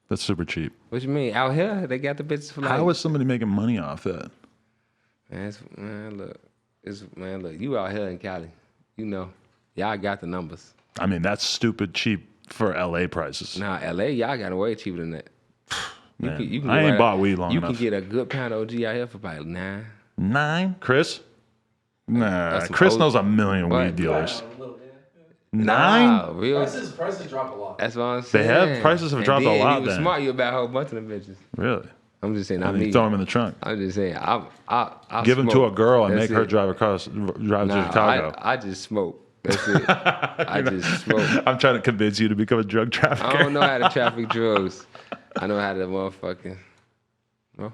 That's super cheap. What you mean? Out here, they got the bitches for like... How is somebody making money off that? Man, look, you out here in Cali. You know, y'all got the numbers. I mean, that's stupid cheap for LA prices. Nah, LA, y'all got it way cheaper than that. Man, I ain't bought weed long enough. You can get a good pound of OG out here for about $9. 9? Chris? Nah, That's some Chris OG. knows a million What? weed dealers. A little bit. 9? Nah, real. Prices drop a lot. That's what I'm They saying. have- prices have And dropped a then lot You was then. smart, you about a whole bunch of them bitches. Really? I'm just saying, not And me. you throw them in the trunk. I'm just saying, I'll Give them to a smoke. girl and That's make her it. drive to Nah, Chicago. I just smoke. That's it. I just smoke. I'm trying to convince you to become a drug trafficker. I don't know how to traffic drugs. I know how to motherfucking. No.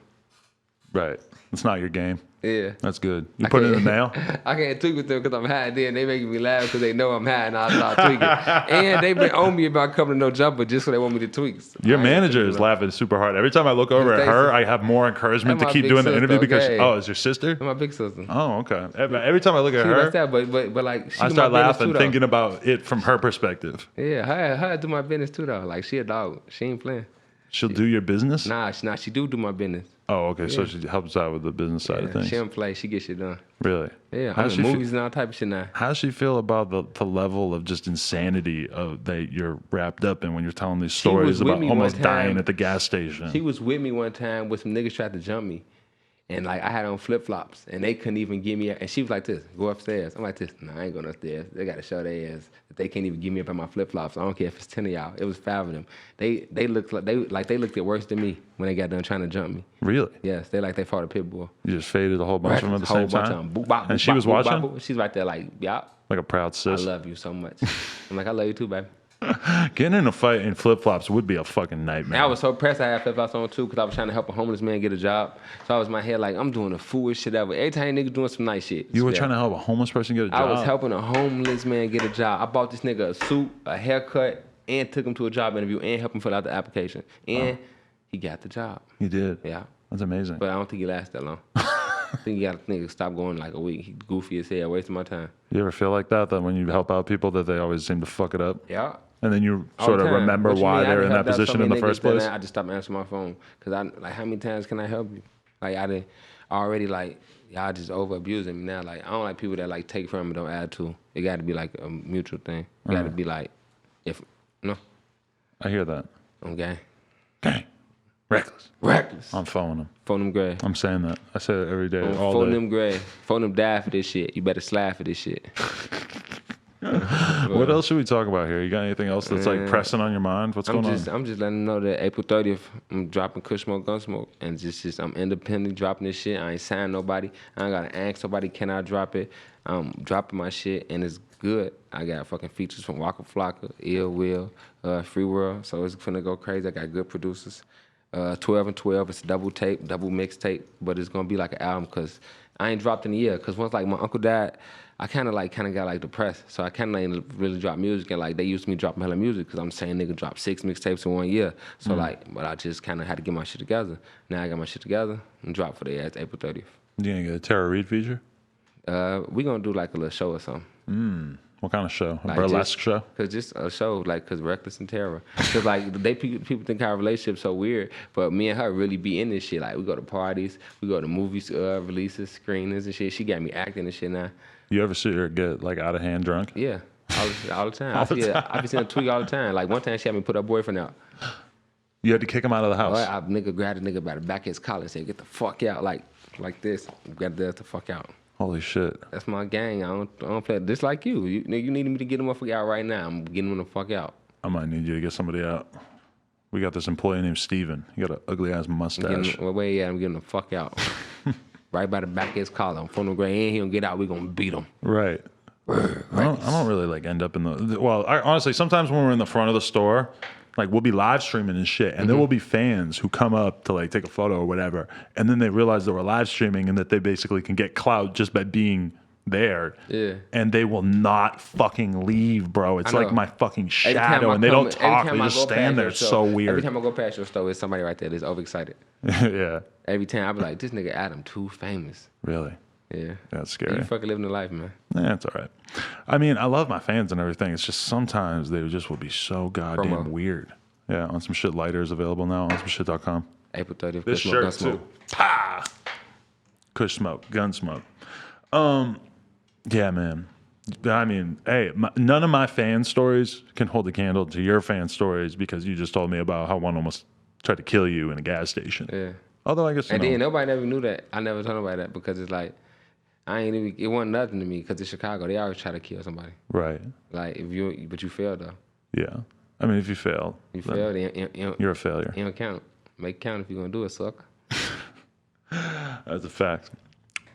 Right. It's not your game. Yeah. That's good. You put it in the mail? I can't tweak with them because I'm high. Then they making me laugh because they know I'm high and I start tweaking. And they been on me about coming to no jumper just so they want me to tweak. So your manager is laughing super hard. Every time I look over at her, I have more encouragement to keep doing the interview because it's your sister? That's my big sister. Oh, okay. Every time I look at her, but like she I start laughing thinking about it from her perspective. Yeah, her do my business too though. Like she a dog. She ain't playing. She'll do your business? Nah, she do my business. Oh, okay. Yeah. So she helps out with the business side of things. She don't play. She gets shit done. Really? Yeah. I'm in movies and all type of shit now. How does she feel about the level of just insanity that you're wrapped up in when you're telling these stories about almost dying at the gas station? She was with me one time with some niggas tried to jump me. And like I had on flip flops, and they couldn't even give me. And she was like this, "Go upstairs." I'm like this, "Nah, I ain't going upstairs. They got to show their ass that they can't even give me up at my flip flops. I don't care if it's 10 of y'all. It was 5 of them. They looked at worse than me when they got done trying to jump me. Really? Yes, they fought a pit bull. You just faded a whole bunch of them at the same time. Boop, bop, and she was watching. Bop, she's right there, like, yeah. Like a proud sis. I love you so much. I'm like, I love you too, baby. Getting in a fight in flip-flops would be a fucking nightmare. I was so pressed I had flip-flops on too because I was trying to help a homeless man get a job. So I was in my head like, I'm doing the foolish shit ever. Every time niggas doing some nice shit. You were trying to help a homeless person get a job? I was helping a homeless man get a job. I bought this nigga a suit, a haircut, and took him to a job interview and helped him fill out the application. And he got the job. You did? Yeah. That's amazing. But I don't think he lasted that long. I think you got to stop going like a week. He goofy as hell, wasting my time. You ever feel like that when you help out people that they always seem to fuck it up? Yeah. And then you sort of remember why they're in that position in the first place? I just stopped answering my phone. Because how many times can I help you? Like, y'all just over abusing me now. Like, I don't like people that like take from and don't add to. It got to be like a mutual thing. It got to be like, I hear that. Okay. Gang. Recklezz. I'm phoning him. Phone them gray. I'm saying that. I say it every day, all phone day. Them gray. Phone them die for this shit. You better slide for this shit. What else should we talk about here? You got anything else that's like pressing on your mind? What's going on? I'm just letting them know that April 30th, I'm dropping Kush Smoke, Gun Smoke, and just I'm independently dropping this shit. I ain't signed nobody. I ain't gotta ask nobody, can I drop it? I'm dropping my shit, and it's good. I got fucking features from Waka Flocka, Ill Will, Free World, so it's finna go crazy. I got good producers. 12 and 12, it's a double tape, double mixtape, but it's gonna be like an album because I ain't dropped in a year. Because once like my uncle died, I kind of got like depressed, so I kind of ain't really dropped music. And like they used to me dropping hella music because I'm saying nigga dropped 6 mixtapes in 1 year. So but I just kind of had to get my shit together. Now I got my shit together and drop for the ass April 30th. You gonna get a Terra Reid feature? We gonna do like a little show or something. What kind of show? A burlesque show? Cause just a show, cause Recklezz and Terra. Cause like people think our relationship's so weird, but me and her really be in this shit. Like we go to parties, we go to movies, releases, screenings and shit. She got me acting and shit now. You ever see her get like out of hand drunk? Yeah, all the time. I be seeing her tweak all the time. Like one time she had me put her boyfriend out. You had to kick him out of the house. I grabbed a nigga by the back of his collar and said, "Get the fuck out!" Like this. Got the fuck out. Holy shit. That's my gang. I don't play just like you. You needed me to get the motherfucker out right now. I'm getting him the fuck out. I might need you to get somebody out. We got this employee named Steven. He got an ugly ass mustache. I'm getting the fuck out. Right by the back of his collar. I'm from the gray and he don't get out, we gonna beat him. Right. I don't really like end up in honestly, sometimes when we're in the front of the store, like we'll be live streaming and shit, and there will be fans who come up to like take a photo or whatever, and then they realize that we're live streaming and that they basically can get clout just by being there. Yeah. And they will not fucking leave, bro. It's like my fucking shadow, and they don't talk. They just stand there. It's so weird. Every time I go past your store, there's somebody right there that's overexcited. Yeah. Every time I be like, this nigga Adam too famous. Really? Yeah. That's scary. You fucking living the life, man. Yeah, it's all right. I mean, I love my fans and everything. It's just sometimes they just will be so goddamn weird. Yeah, on some shit lighters available now on some shit.com. April 30th. This shirt too. Pa! Kush Smoke, Gun Smoke. Yeah, man. I mean, hey, none of my fan stories can hold a candle to your fan stories because you just told me about how one almost tried to kill you in a gas station. Yeah. Although I guess then nobody never knew that. I never told nobody that because it's like it wasn't nothing to me because it's Chicago. They always try to kill somebody. Right. Like but you failed though. Yeah. I mean, if you fail, you're a failure. You don't count. Make it count if you're gonna do it, sucker. That's a fact.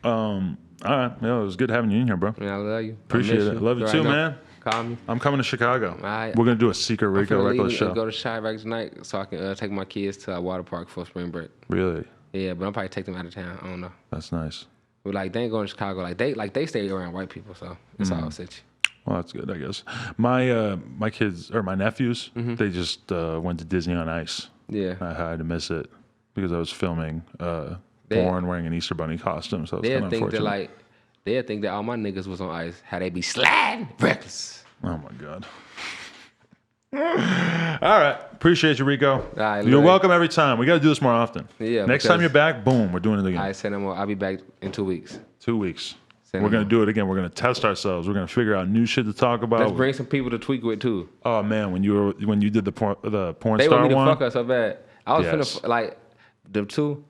All right. Yeah, it was good having you in here, bro. Yeah, I love you. Appreciate it. Love you too, man. Call me. I'm coming to Chicago. All right. We're gonna do a secret Rico Recklezz show. Go to Chirac tonight so I can take my kids to a water park for spring break. Really? Yeah, but I'll probably take them out of town. I don't know. That's nice. But like they ain't going to Chicago. Like they stay around white people, so it's all such. Well, that's good, I guess. My kids or my nephews, they just went to Disney on Ice. Yeah. I had to miss it because I was filming Born wearing an Easter Bunny costume, so it's kind of unfortunate. They'll think that all my niggas was on Ice. How they be sliding reckless. Oh my God. All right. Appreciate you, Rico. Right, you're welcome every time. We got to do this more often. Yeah. Next time you're back, boom, we're doing it again. I say no more. I'll be back in 2 weeks. 2 weeks. We're going to do it again. We're going to test ourselves. We're going to figure out new shit to talk about. Let's bring some people to tweak with too. Oh man, when you did the porn they star one. They want me to one, fuck us so bad. I was finna like the two.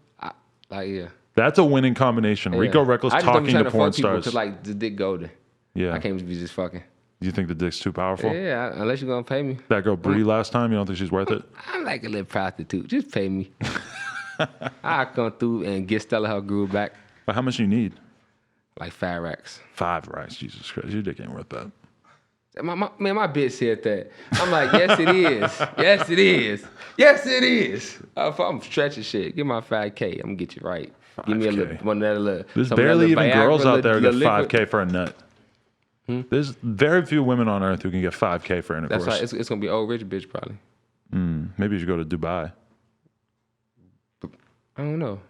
Yeah. That's a winning combination. Yeah. Rico Recklezz talking to porn stars. Because like the dick golden. Yeah. I can't be just fucking. You think the dick's too powerful? Yeah, unless you're gonna pay me. That girl Bree last time, you don't think she's worth it? I'm like a little prostitute. Just pay me. I'll come through and get Stella her groove back. But how much you need? Like 5 racks. 5 racks, Jesus Christ. Your dick ain't worth that. My bitch said that. I'm like, yes, it is. Yes, it is. Yes, it is. If I'm stretching shit, give my 5K. I'm gonna get you right. 5K. Give me a little, one of that little. There's barely even girls out there who get liquid. 5K for a nut. There's very few women on earth who can get 5K for intercourse. That's right. It's gonna be old rich bitch probably. Maybe you should go to Dubai. I don't know.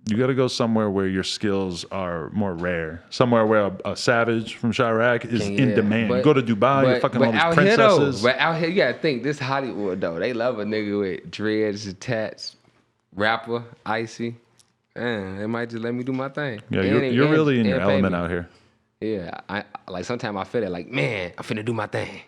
You got to go somewhere where your skills are more rare. Somewhere where a savage from Chirac is in demand. You go to Dubai, you're fucking all these princesses. But out here, you got to think, this Hollywood, though. They love a nigga with dreads, tats, rapper, icy. Man, they might just let me do my thing. Yeah, you're really in your element out here. Yeah, I like sometimes I feel it like, man, I'm finna do my thing.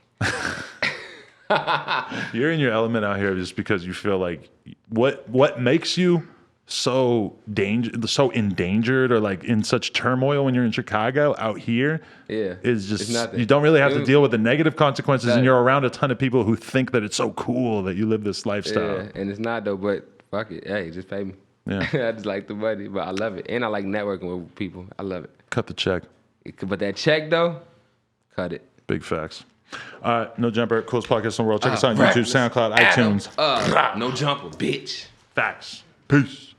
You're in your element out here just because you feel like what makes you so endangered or like in such turmoil when you're in Chicago out here is just you don't really have to deal with the negative consequences and you're around a ton of people who think that it's so cool that you live this lifestyle. Yeah, and it's not though, but fuck it. Hey, just pay me. Yeah. I just like the money, but I love it. And I like networking with people. I love it. Cut the check. But that check though, cut it. Big facts. All right, No Jumper, coolest podcast in the world. Check us out on YouTube, SoundCloud, iTunes. No Jumper, bitch. Facts. Peace.